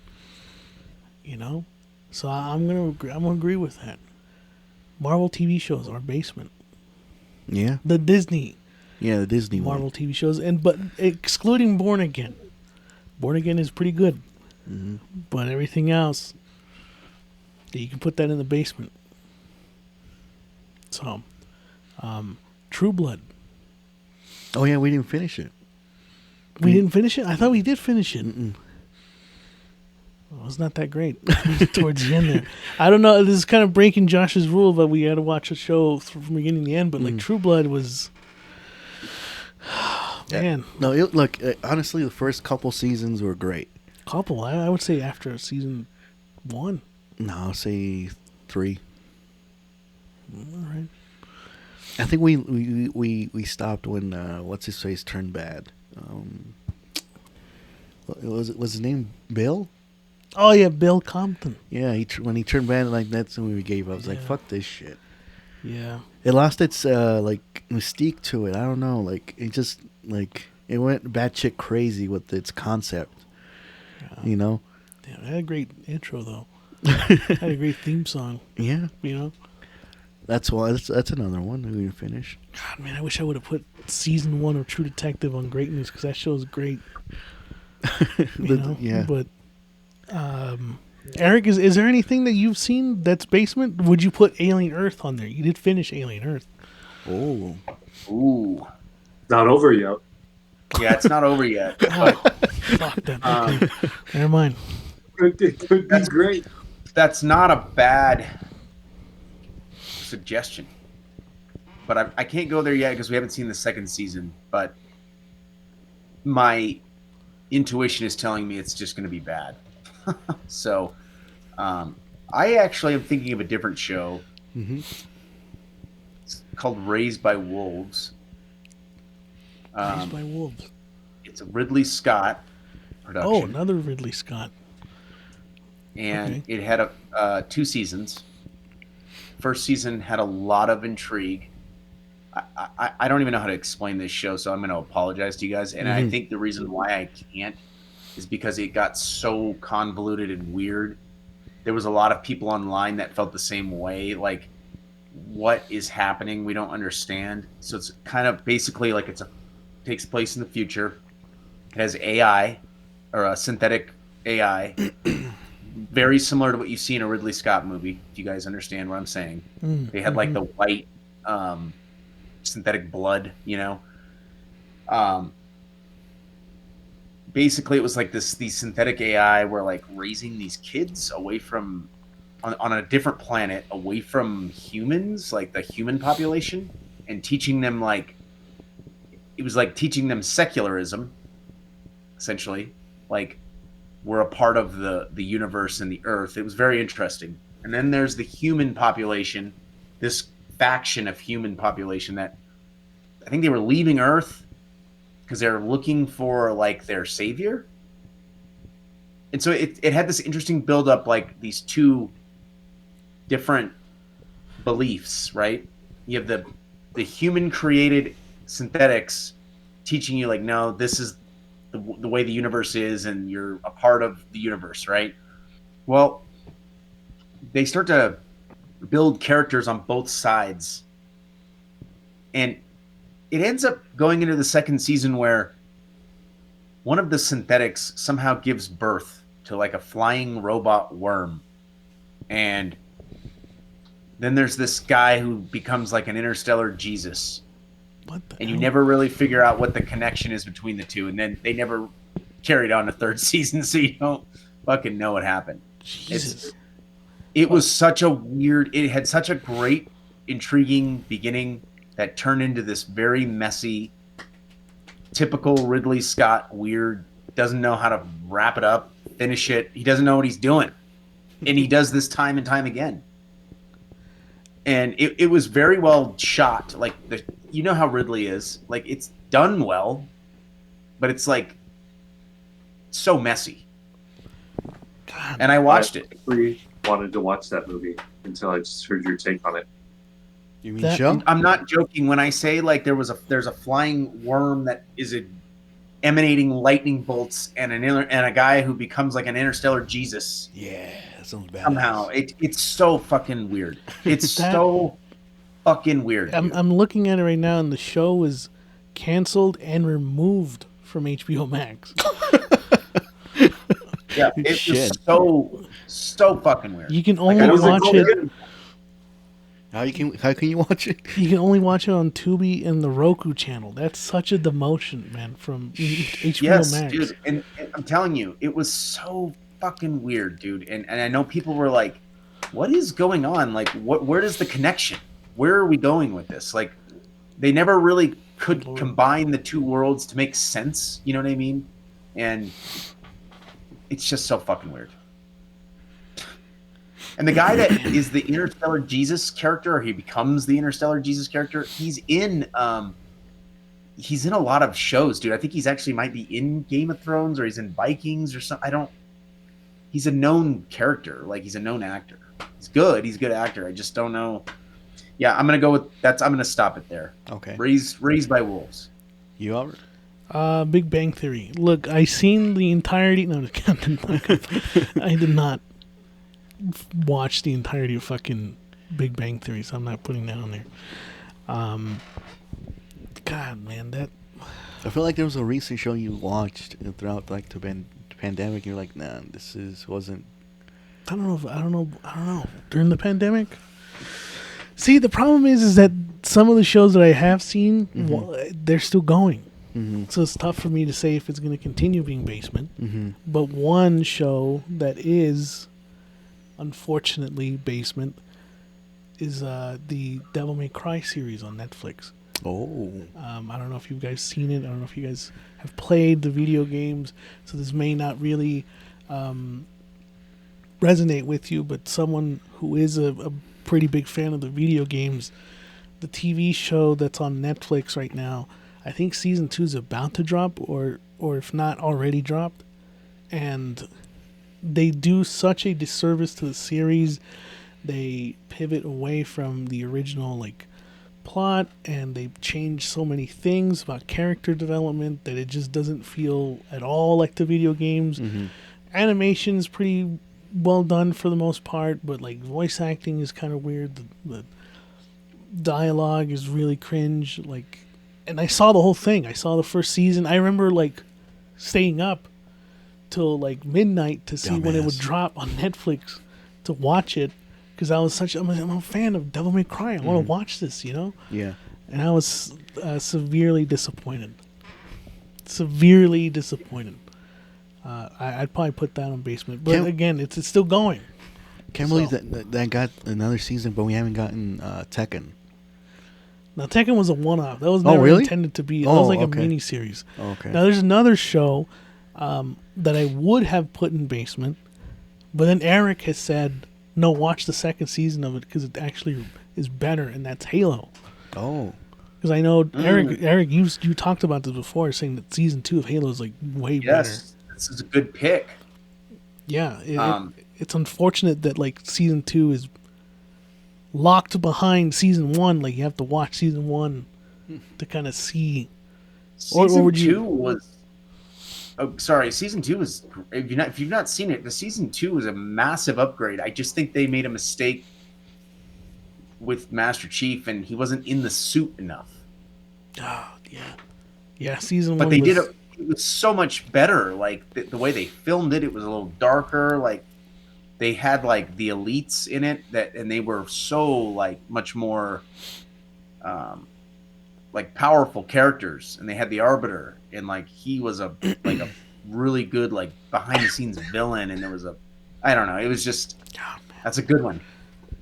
You know, so I'm gonna agree with that. Marvel TV shows are basement. Yeah. The Disney Yeah, the Disney Marvel one. TV shows, but excluding Born Again. Born Again is pretty good, but everything else, you can put that in the basement. So, True Blood. Oh yeah, we didn't finish it. We didn't finish it. I thought we did finish it. Well, it's not that great towards the end there. I don't know. This is kind of breaking Josh's rule, but we had to watch a show from beginning to end. But like True Blood was, man, No, look, honestly, the first couple seasons were great. couple. I would say after season 1. No, I'll say 3. All right. I think we stopped when what's his face turned bad. Was his name Bill? Oh yeah, Bill Compton. Yeah, when he turned bad, like that's when we gave up. I was like, Yeah. fuck this shit. Yeah. It lost its like mystique to it. I don't know, like it just like it went batshit crazy with its concept. You know? Damn, it had a great intro though. Had a great theme song. Yeah, You know. that's why. That's another one we didn't finish. God, man, I wish I would have put season 1 of True Detective on Great News because that show's great. You know? Yeah. But Eric, is there anything that you've seen that's basement? Would you put Alien Earth on there? You did finish Alien Earth. Oh, Ooh. Not over yet. Yeah, it's not over yet. Oh, fuck that. Okay. Never mind. It could be great. That's not a bad suggestion. But I can't go there yet because we haven't seen the second season. But my intuition is telling me it's just going to be bad. So I actually am thinking of a different show. It's called Raised by Wolves. Raised by Wolves. It's a Ridley Scott production. Oh, another Ridley Scott. And Okay. it had 2 seasons. First season had a lot of intrigue. I don't even know how to explain this show, so I'm going to apologize to you guys. And I think the reason why I can't is because it got so convoluted and weird. There was a lot of people online that felt the same way. Like, what is happening? We don't understand. So it's kind of basically like takes place in the future. It has AI or a synthetic AI. Very similar to what you see in a Ridley Scott movie, if you guys understand what I'm saying. They had like the white synthetic blood, you know. Basically, it was like these synthetic AI were like raising these kids away from on a different planet, away from humans, like the human population, and teaching them it was like teaching them secularism, essentially, like we're a part of the universe and the earth. It was very interesting. And then there's the human population, this faction of human population that I think they were leaving Earth because they're looking for like their savior. And so it had this interesting buildup, like these two different beliefs, right? You have the human created synthetics teaching you like, no, this is the way the universe is and you're a part of the universe, right? Well, they start to build characters on both sides. And it ends up going into the second season where one of the synthetics somehow gives birth to like a flying robot worm. And then there's this guy who becomes like an interstellar Jesus. What the And you hell? never really figure out what the connection is between the two. And then they never carried on a third season, so you don't fucking know what happened. Jesus. It was such a weird, it had such a great, intriguing beginning that turned into this very messy, typical Ridley Scott, weird, doesn't know how to wrap it up, finish it. He doesn't know what he's doing. And he does this time and time again. And it was very well shot. Like, you know how Ridley is. Like, it's done well, but it's like so messy. God. And I watched it. I actually wanted to watch that movie until I just heard your take on it. You mean That- show? I'm not joking when I say like there's a flying worm that is emanating lightning bolts and a guy who becomes like an interstellar Jesus Yeah, that sounds bad. somehow. It's so fucking weird. It's That- so fucking weird. I'm dude. I'm looking at it right now, and the show is canceled and removed from HBO Max. Yeah, it Shit. was so fucking weird. You can Like, only I don't watch think- it. How can you watch it? You can only watch it on Tubi and the Roku channel. That's such a demotion, man, from HBO Yes, Max. dude, and I'm telling you, it was so fucking weird, dude. And I know people were like, "What is going on? Like, where is the connection? Where are we going with this?" Like, they never really could combine the two worlds to make sense. You know what I mean? And it's just so fucking weird. And the guy that is the Interstellar Jesus character, or he becomes the Interstellar Jesus character, he's in a lot of shows, dude. I think he's actually might be in Game of Thrones, or he's in Vikings or something. He's a known character, like he's a known actor. He's good. He's a good actor. I just don't know. Yeah, I'm gonna go with that's. I'm gonna stop it there. Okay. Raised by Wolves. You Albert? Big Bang Theory. Look, I seen the entirety. No, I did not watch the entirety of fucking Big Bang Theory, so I'm not putting that on there. God, man, that I feel like there was a recent show you watched throughout like the pandemic. You're like, nah, wasn't. I don't know. During the pandemic. See, the problem is that some of the shows that I have seen, they're still going. Mm-hmm. So it's tough for me to say if it's going to continue being Basement. Mm-hmm. But one show that is, unfortunately, Basement is the Devil May Cry series on Netflix. Oh. I don't know if you guys seen it. I don't know if you guys have played the video games. So this may not really resonate with you, but someone who is a pretty big fan of the video games, the TV show that's on Netflix right now, I think season 2 is about to drop, or if not already dropped, and they do such a disservice to the series. They pivot away from the original like plot, and they change so many things about character development that it just doesn't feel at all like the video games. Mm-hmm. Animation's pretty well done for the most part, but like voice acting is kind of weird. The dialogue is really cringe. Like, and I saw the whole thing. I saw the first season. I remember like staying up till like midnight to see when it would Dumbass. drop on Netflix to watch it, because I'm a fan of Devil May Cry. I want to watch this, you know. Yeah. And I was severely disappointed. Severely disappointed. I'd probably put that on Basement, but Can't- again, it's still going. Can't believe that got another season, but we haven't gotten Tekken. Now Tekken was a one-off. That was never really? intended to be. That Oh, was like okay. a mini series. Okay. Now there's another show that I would have put in Basement, but then Eric has said, "No, watch the second season of it because it actually is better," and that's Halo. Oh. Because I know Eric, you talked about this before, saying that season 2 of Halo is like way better. Yes, this is a good pick. Yeah, it's unfortunate that like season 2 is locked behind season 1. Like you have to watch season 1 to kind of see. Season would you- 2 was. Oh, sorry. Season 2 was. If you've not seen it, the season 2 was a massive upgrade. I just think they made a mistake with Master Chief, and he wasn't in the suit enough. Oh yeah. Season But 1. they was, did it. It was so much better. Like the way they filmed it, it was a little darker. Like they had like the elites in it and they were so like much more, like powerful characters. And they had the Arbiter, and like he was a really good like behind the scenes villain. And there was I don't know. It was just that's a good one.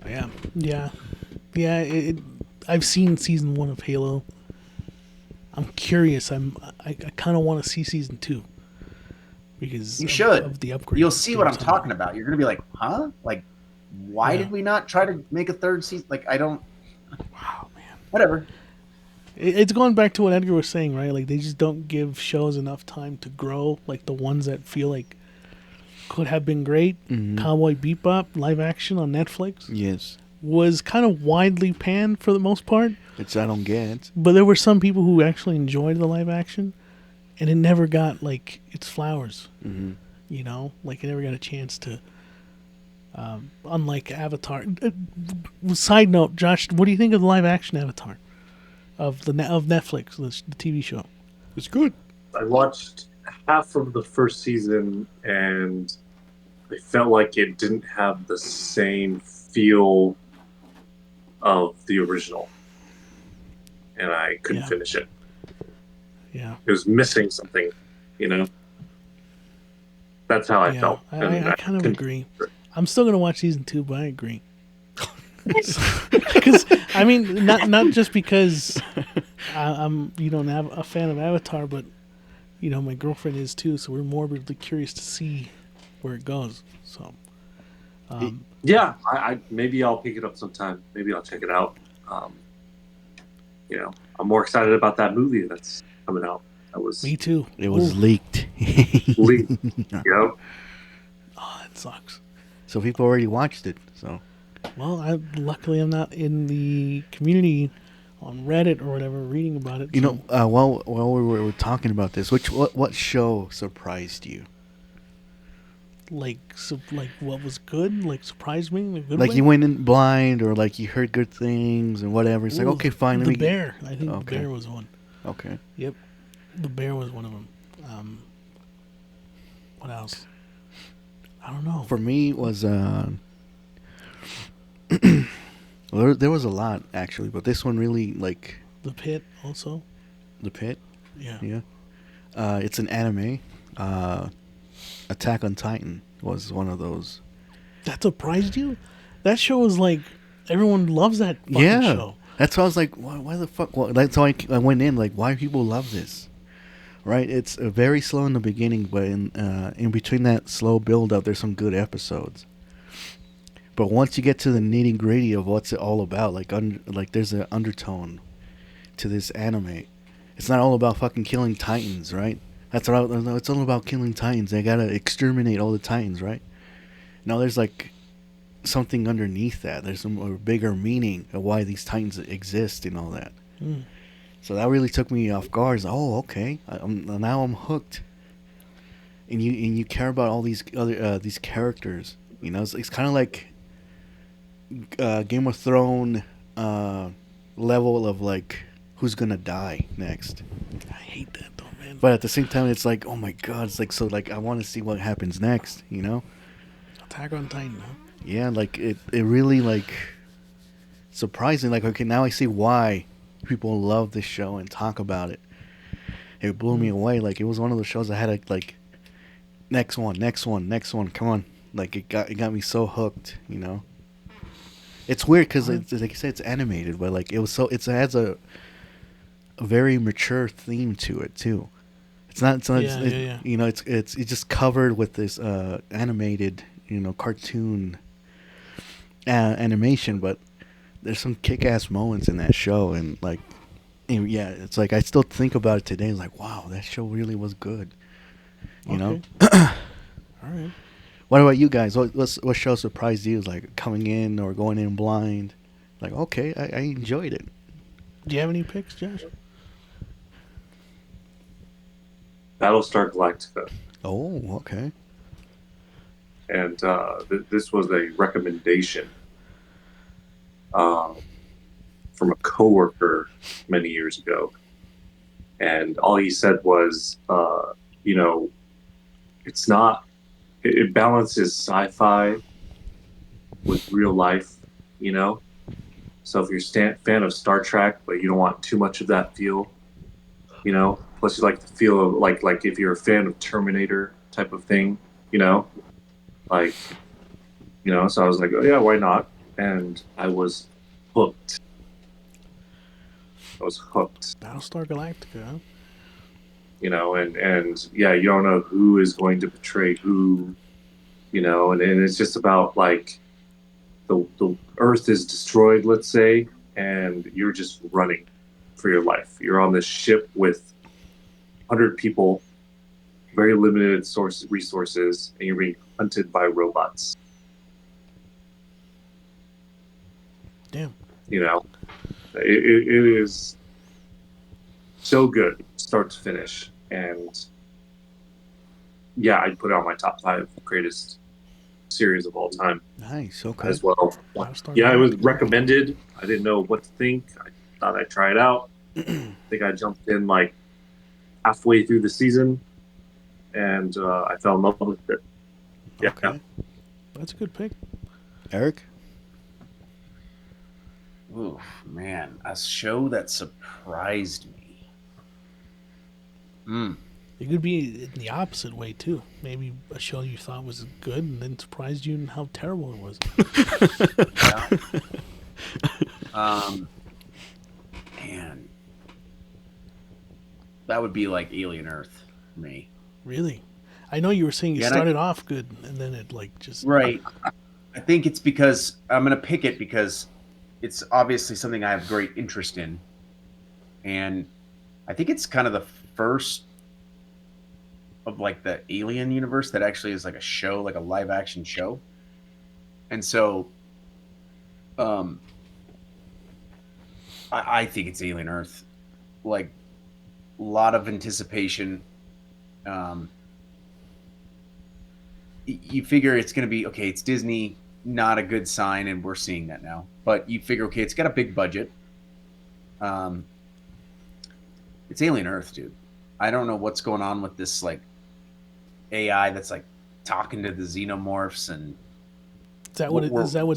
Yeah. I've seen season 1 of Halo. I'm curious. I kind of want to see season 2 because You should. of the upgrade. You'll see what I'm talking about. You're gonna be like, huh? Like, why did we not try to make a third season? Like, I don't. Wow, man. Whatever. It's going back to what Edgar was saying, right? Like they just don't give shows enough time to grow. Like the ones that feel like could have been great. Mhm. Cowboy Bebop live action on Netflix. Yes. was kind of widely panned for the most part. Which I don't get. But there were some people who actually enjoyed the live action, and it never got like its flowers. Mm-hmm. You know, like it never got a chance to. Unlike Avatar. Side note, Josh, what do you think of the live action Avatar of Netflix, the TV show? It's good. I watched half of the first season, and I felt like it didn't have the same feel of the original, and I couldn't finish it. Yeah, it was missing something, you know. That's how I felt. I kind of agree. I'm still gonna watch season 2, but I agree. Because I mean, not just because I'm a fan of Avatar, but my girlfriend is too, so we're morbidly curious to see where it goes. So, yeah, I maybe I'll pick it up sometime. Maybe I'll check it out. I'm more excited about that movie that's coming out. Me too. It was leaked. Leaked. Yep. Oh, that sucks. So people already watched it. So, well, luckily I'm not in the community on Reddit or whatever reading about it. While we were talking about this, what show surprised you? Like what was good? Like surprised me in a good like way? You went in blind, or like you heard good things and whatever. It's like, okay, fine. The Bear. I think The Bear was one. Okay. Yep. The Bear was one of them. What else? I don't know. For me, it was well, there was a lot actually, but this one really like The Pit also. The Pit. Yeah. Yeah. It's an anime. Attack on Titan was one of those. That surprised you? That show was like everyone loves that fucking show. That's why I was like, why the fuck? That's why I went in like, why people love this, right? It's very slow in the beginning, but in between that slow build up, there's some good episodes. But once you get to the nitty gritty of what's it all about, like there's an undertone to this anime. It's not all about fucking killing titans, right? It's all about killing titans. They gotta exterminate all the titans, right? No, there's like something underneath that. There's some bigger meaning of why these titans exist and all that. Mm. So that really took me off guard. Oh, okay. Now I'm hooked. And you care about all these other these characters. It's kind of like Game of Thrones level of like who's gonna die next. I hate that though, man. But at the same time, it's like, oh my god, it's like so like I want to see what happens next. Attack on Titan, huh? Yeah, like it really like surprising. Like, okay, now I see why people love this show and talk about it. It blew me away. Like it was one of those shows I had to like next one, come on. Like it got me so hooked. It's weird because it's like you said, it's animated, but like it has a very mature theme to it too. It's just covered with this animated cartoon animation, but there's some kick-ass moments in that show, and like it's like I still think about it today. It's like, wow, that show really was good. All right. What about you guys? What show surprised you? Like coming in or going in blind? Like, okay, I enjoyed it. Do you have any picks, Josh? Battlestar Galactica. Oh, okay. And this was a recommendation from a coworker many years ago. And all he said was, it's not, it balances sci-fi with real life, So if you're a fan of Star Trek, but you don't want too much of that feel, plus you like the feel of like if you're a fan of Terminator type of thing, so I was like, oh yeah, why not? And I was hooked. Battlestar Galactica, huh? And yeah, you don't know who is going to betray who, and it's just about like the Earth is destroyed, let's say, and you're just running for your life. You're on this ship with 100 people, very limited resources, and you're being hunted by robots. Damn. You know, it is so good, start to finish, and yeah, I'd put it on my top 5 greatest series of all time Nice. Okay. as well. Five-star Yeah, it was rating. recommended. I didn't know what to think. I thought I'd try it out. I think I jumped in like halfway through the season, and I fell in love with it. Yeah. Okay. That's a good pick. Eric. Ooh, man, a show that surprised me. It could be in the opposite way too. Maybe a show you thought was good and then surprised you in how terrible it was. Man, that would be like Alien Earth for me. Really? I know you were saying you Yeah, and started off good and then it like just Right. I think it's because I'm going to pick it because it's obviously something I have great interest in. And I think it's kind of the first of like the Alien universe that actually is like a show, like a live action show. And so I think it's Alien Earth. Like a lot of anticipation. You figure it's going to be okay. It's Disney, not a good sign, and we're seeing that now. But you figure, okay, it's got a big budget. It's Alien Earth, dude. I don't know what's going on with this like AI that's like talking to the xenomorphs, and is that what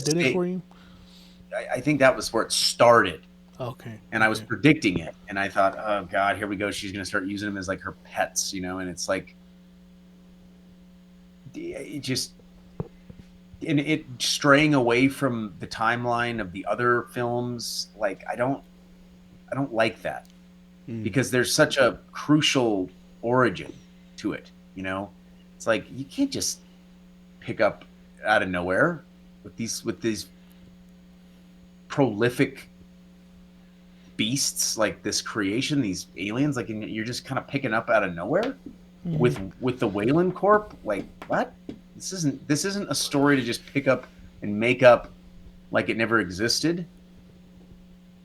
did it for you? I think that was where it started. Okay. And I was predicting it, and I thought, oh god, here we go. She's going to start using them as like her pets, you know. And it's like, it just, and it straying away from the timeline of the other films. Like, I don't like that because there's such a crucial origin to it. You know, it's like you can't just pick up out of nowhere with these prolific beasts, like this creation, these aliens, like, and you're just kind of picking up out of nowhere with the Wayland Corp. Like, what? This isn't a story to just pick up and make up like it never existed.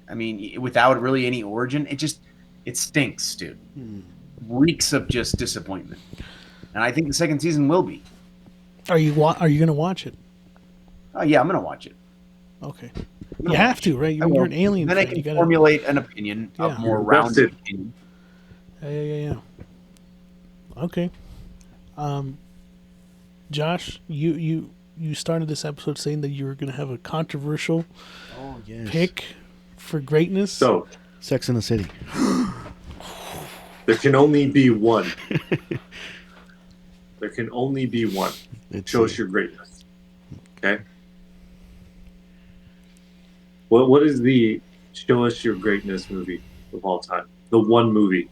I mean, without really any origin, it stinks, dude. Reeks of just disappointment. And I think the second season will be. Are you going to watch it? Oh yeah, I'm gonna watch it. Okay. You have to, right? You're an alien Then fan. I can You formulate an opinion, a more rounded opinion. Yeah. Okay. Josh, you started this episode saying that you were going to have a controversial pick for greatness. So, Sex in the City. there can only be one. There can only be one. Show us your greatness. Okay? What is the Show Us Your Greatness movie of all time? The one movie.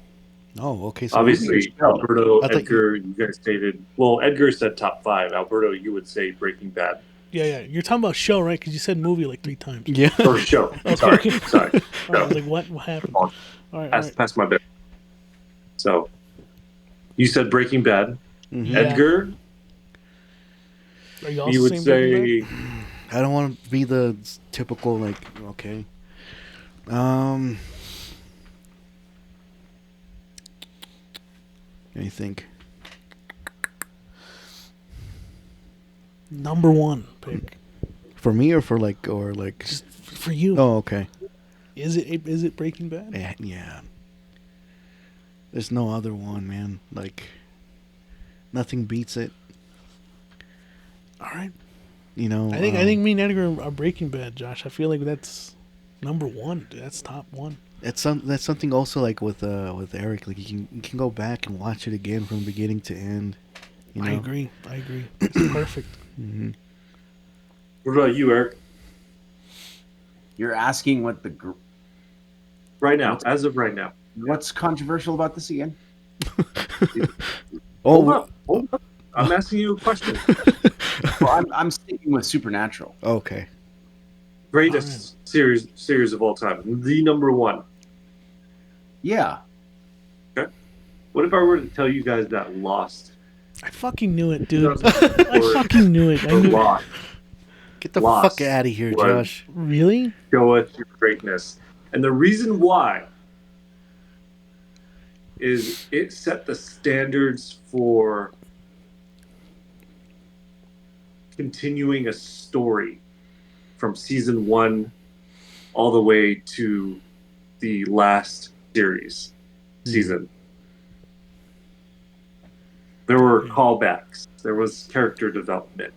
Oh, okay. So Obviously, Alberto, Edgar, you guys stated. Well, Edgar said top 5. Alberto, you would say Breaking Bad. Yeah. You're talking about show, right? Because you said movie like 3 times. Yeah. Or show. Okay. Sorry. I was like, what happened? All right. Pass my bed. So, you said Breaking Bad. Mm-hmm. Edgar, Are you also you would saying Breaking say. I don't want to be the typical like. Okay. Let me think. Number 1 pick For me or for just for you. Oh, okay. Is it Breaking Bad? Yeah. There's no other one, man. Like, nothing beats it. All right. You know. I think me and Edgar are Breaking Bad, Josh. I feel like that's number 1. Dude. That's top 1. That's something also like with Eric. Like you can go back and watch it again from beginning to end. You know? I agree. It's perfect. Mm-hmm. What about you, Eric? You're asking what Right now, as of right now. what's controversial about this again? Hold up. I'm asking you a question. Well, I'm sticking with Supernatural. Okay. Greatest series of all time. The number 1. Yeah. Okay. What if I were to tell you guys that Lost? I fucking knew it, dude. I 2004 fucking knew it. I knew Lost Get the Lost fuck out of here, was Josh. Really? Show us your greatness. And the reason why is it set the standards for continuing a story from season 1 all the way to the last series season. There were callbacks. There was character development.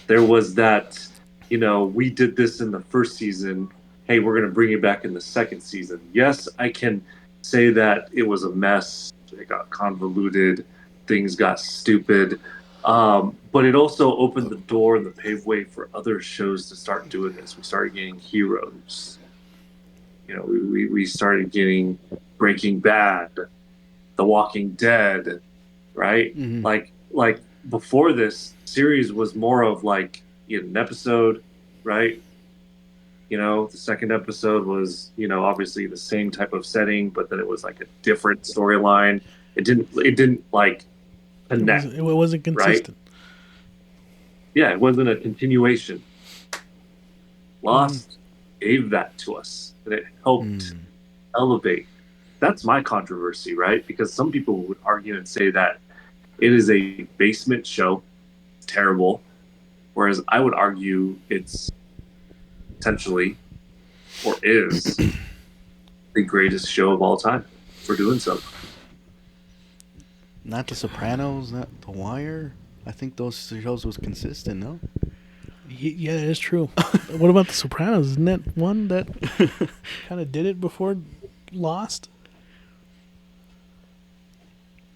There was that, we did this in the first season. Hey, we're going to bring it back in the second season. Yes, I can say that it was a mess. It got convoluted. Things got stupid. But it also opened the door and the paved way for other shows to start doing this. We started getting heroes. We started getting Breaking Bad, The Walking Dead, right? Mhm. Like before this series was more of like an episode, right? The second episode was, obviously the same type of setting, but then it was like a different storyline. It didn't like connect, It wasn't consistent. yeah, it wasn't a continuation. Lost gave that to us, and it helped elevate. That's my controversy, right? Because some people would argue and say that it is a basement show, terrible, whereas I would argue it's potentially, or is, the greatest show of all time for doing so. Not The Sopranos, not The Wire. I think those shows was consistent, no? Yeah, that is true. What about The Sopranos? Isn't that one that kind of did it before Lost?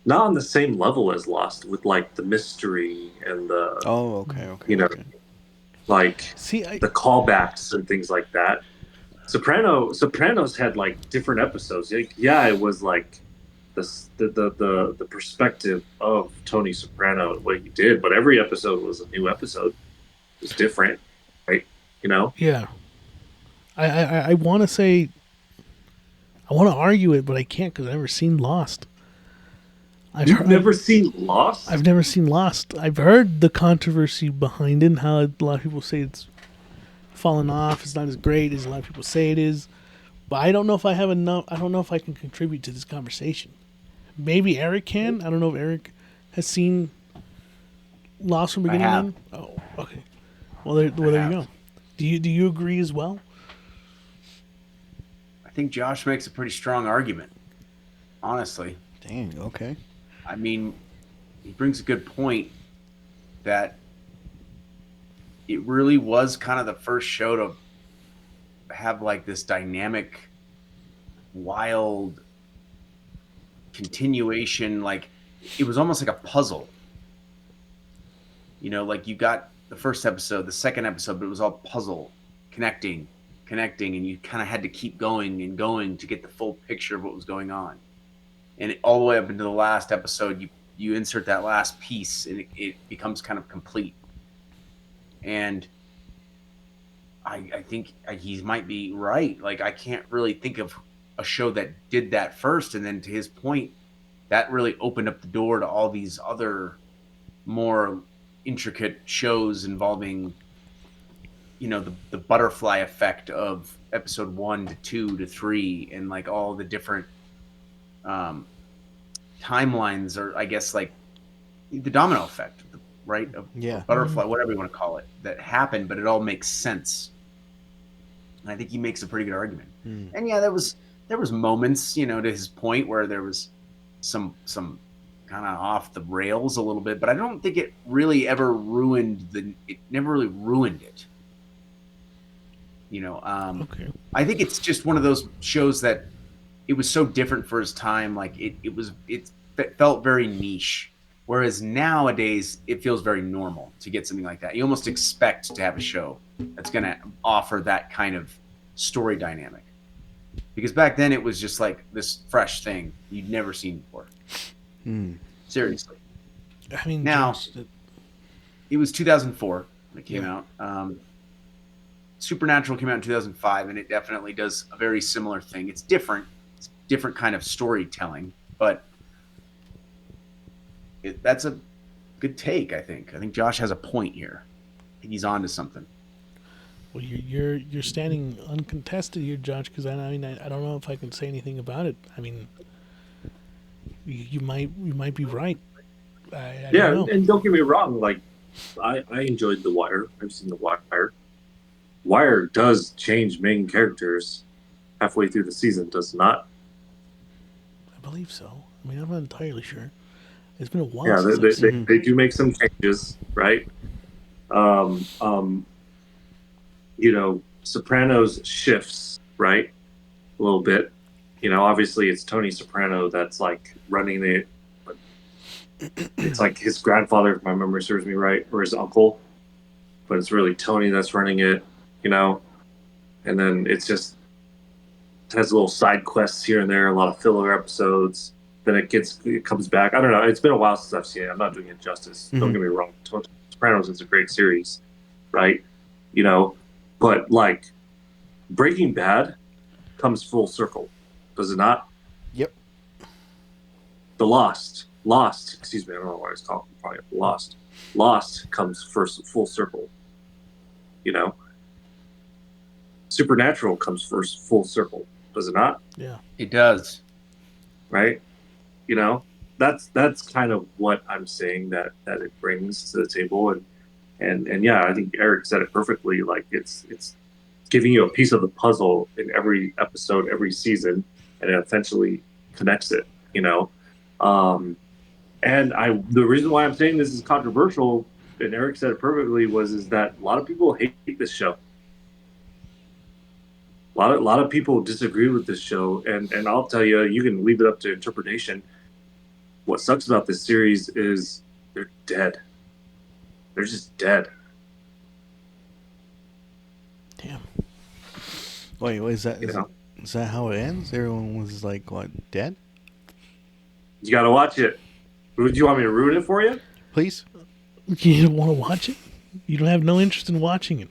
Not on the same level as Lost, with like the mystery and the Oh, okay. okay. Like See, the callbacks and things like that. Sopranos had like different episodes. Yeah, it was like the perspective of Tony Soprano and what he did, but every episode was a new episode. It was different, right? Yeah. I want to say, I want to argue it, but I can't because I've never seen Lost. You've never seen Lost? I've never seen Lost. I've heard the controversy behind it and how a lot of people say it's fallen off. It's not as great as a lot of people say it is. But I don't know if I have enough. I don't know if I can contribute to this conversation. Maybe Eric can. I don't know if Eric has seen Lost from beginning to end. Oh, okay. Well, there you go. Do you agree as well? I think Josh makes a pretty strong argument, honestly. Dang, okay. I mean, he brings a good point that it really was kind of the first show to have like this dynamic, wild continuation. Like it was almost like a puzzle. Like you got the first episode, the second episode, but it was all puzzle, connecting, and you kind of had to keep going and going to get the full picture of what was going on. And all the way up into the last episode, you insert that last piece, and it becomes kind of complete. And I think he might be right. Like, I can't really think of a show that did that first. And then to his point, that really opened up the door to all these other more intricate shows involving, the butterfly effect of episode 1 to 2 to 3, and like all the different timelines, or I guess like the domino effect, right? Of butterfly, whatever you want to call it, that happened, but it all makes sense. And I think he makes a pretty good argument. And yeah, there was moments, to his point, where there was some kind of off the rails a little bit, but I don't think it really ever ruined it never really ruined it. Okay. I think it's just one of those shows that it was so different for his time. Like it felt very niche. Whereas nowadays it feels very normal to get something like that. You almost expect to have a show that's going to offer that kind of story dynamic. Because back then it was just like this fresh thing you'd never seen before. Seriously. I mean, now it was 2004 when it came out. Supernatural came out in 2005, and it definitely does a very similar thing. It's different. It's a different kind of storytelling, but that's a good take, I think. I think Josh has a point here. I think he's on to something. Well, you're standing uncontested here, Josh. Because I mean, I don't know if I can say anything about it. I mean, you might be right. I Yeah, don't know. and don't get me wrong. Like, I enjoyed The Wire. I've seen The Wire. Wire does change main characters halfway through the season, does it not? I believe so. I mean, I'm not entirely sure. It's been a while Yeah, since I've seen it. they do make some changes, right? Um, um, Sopranos shifts, right? A little bit. Obviously it's Tony Soprano that's like running it, but it's like his grandfather, if my memory serves me right, or his uncle, but it's really Tony that's running it, and then it has little side quests here and there, a lot of filler episodes. Then it comes back. I don't know. It's been a while since I've seen it. I'm not doing it justice. Don't get me wrong. Sopranos is a great series, right? But like Breaking Bad comes full circle, does it not? Yep. The Lost. Excuse me. I don't know what it's called. Probably Lost. Lost comes first full circle. Supernatural comes first full circle, does it not? Yeah. It does. Right. That's kind of what I'm saying that it brings to the table, and yeah, I think Eric said it perfectly. Like it's giving you a piece of the puzzle in every episode, every season, and it essentially connects it. And the reason why I'm saying this is controversial, and Eric said it perfectly, is that a lot of people hate this show. A lot of people disagree with this show, and I'll tell you, you can leave it up to interpretation. What sucks about this series is they're dead. They're just dead. Damn. Wait, is that how it ends? Everyone was like, what, dead? You got to watch it. Would you want me to ruin it for you? Please? You don't want to watch it? You don't have no interest in watching it.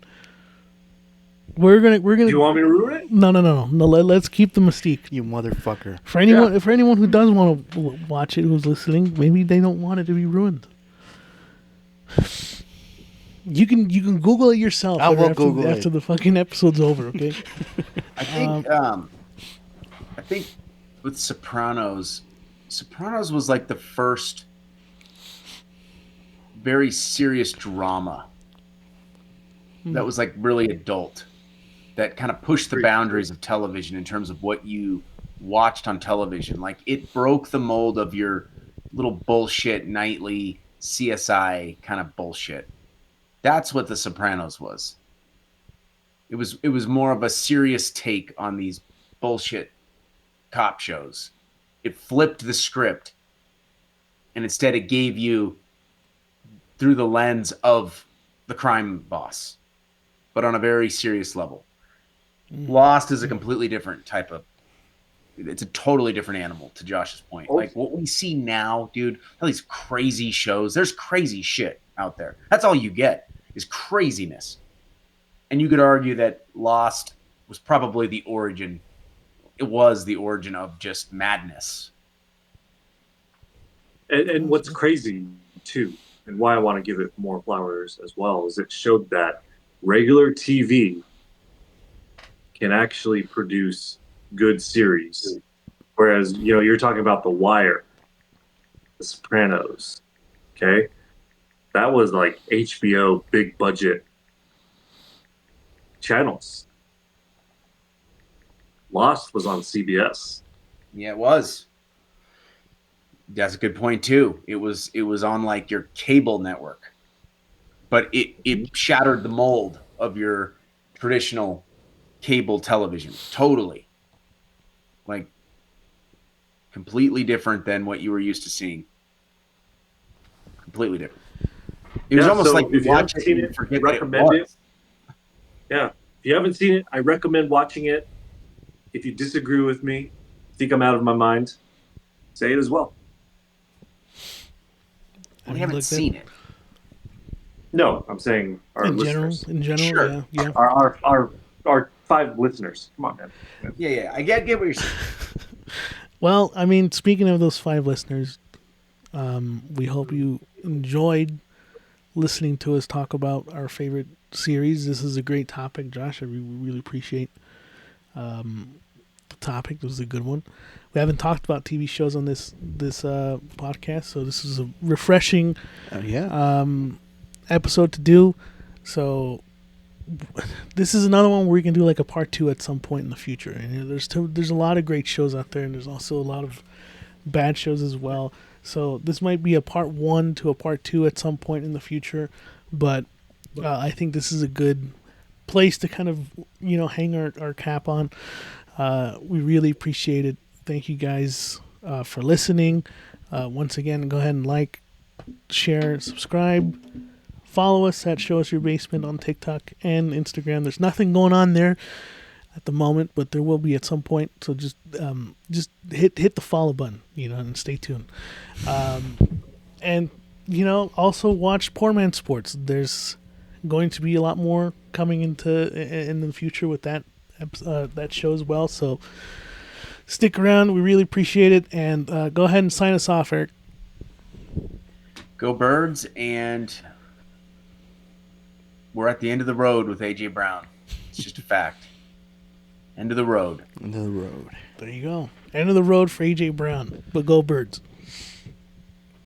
We're gonna. Do you want me to ruin it? No. Let's keep the mystique. You motherfucker. For anyone who does want to watch it, who's listening, maybe they don't want it to be ruined. You can Google it yourself. I will Google it after the fucking episode's over. Okay. I think with Sopranos was like the first very serious drama that was like really adult, that kind of pushed the boundaries of television in terms of what you watched on television. Like it broke the mold of your little bullshit nightly CSI kind of bullshit. That's what The Sopranos was. It was more of a serious take on these bullshit cop shows. It flipped the script, and instead it gave you through the lens of the crime boss, but on a very serious level. Lost is a completely different type of. It's a totally different animal, to Josh's point. Like what we see now, dude, all these crazy shows. There's crazy shit out there. That's all you get is craziness. And you could argue that Lost was probably the origin. It was the origin of just madness. And what's crazy too, and why I want to give it more flowers as well, is it showed that regular TV can actually produce good series. Whereas, you're talking about The Wire, The Sopranos, okay? That was like HBO big budget channels. Lost was on CBS. Yeah, it was. That's a good point too. It was on like your cable network. But it shattered the mold of your traditional cable television. Totally. Like completely different than what you were used to seeing. Completely different. It was almost like if you haven't seen it, forget recommend it. Yeah. If you haven't seen it, I recommend watching it. If you disagree with me, think I'm out of my mind, say it as well. We haven't seen it. No, I'm saying our listeners. In general, Sure. yeah. Our 5 listeners. Come on, man. Yeah. I get what you're saying. Well, I mean, speaking of those 5 listeners, we hope you enjoyed listening to us talk about our favorite series. This is a great topic, Josh. I really appreciate the topic. This was a good one. We haven't talked about TV shows on this podcast, so this is a refreshing episode to do. So this is another one where we can do like a part 2 at some point in the future. And there's a lot of great shows out there, and there's also a lot of bad shows as well. So this might be a part 1 to a part 2 at some point in the future, but I think this is a good place to kind of hang our cap on. We really appreciate it. Thank you guys for listening. Once again, go ahead and like, share, subscribe. Follow us at Show Us Your Basement on TikTok and Instagram. There's nothing going on there at the moment, but there will be at some point. So just hit the follow button, and stay tuned. And also watch Poor Man Sports. There's going to be a lot more coming in the future with that show as well. So stick around. We really appreciate it. And go ahead and sign us off, Eric. Go Birds, and we're at the end of the road with A.J. Brown. It's just a fact. End of the road. End of the road. There you go. End of the road for A.J. Brown. But go Birds.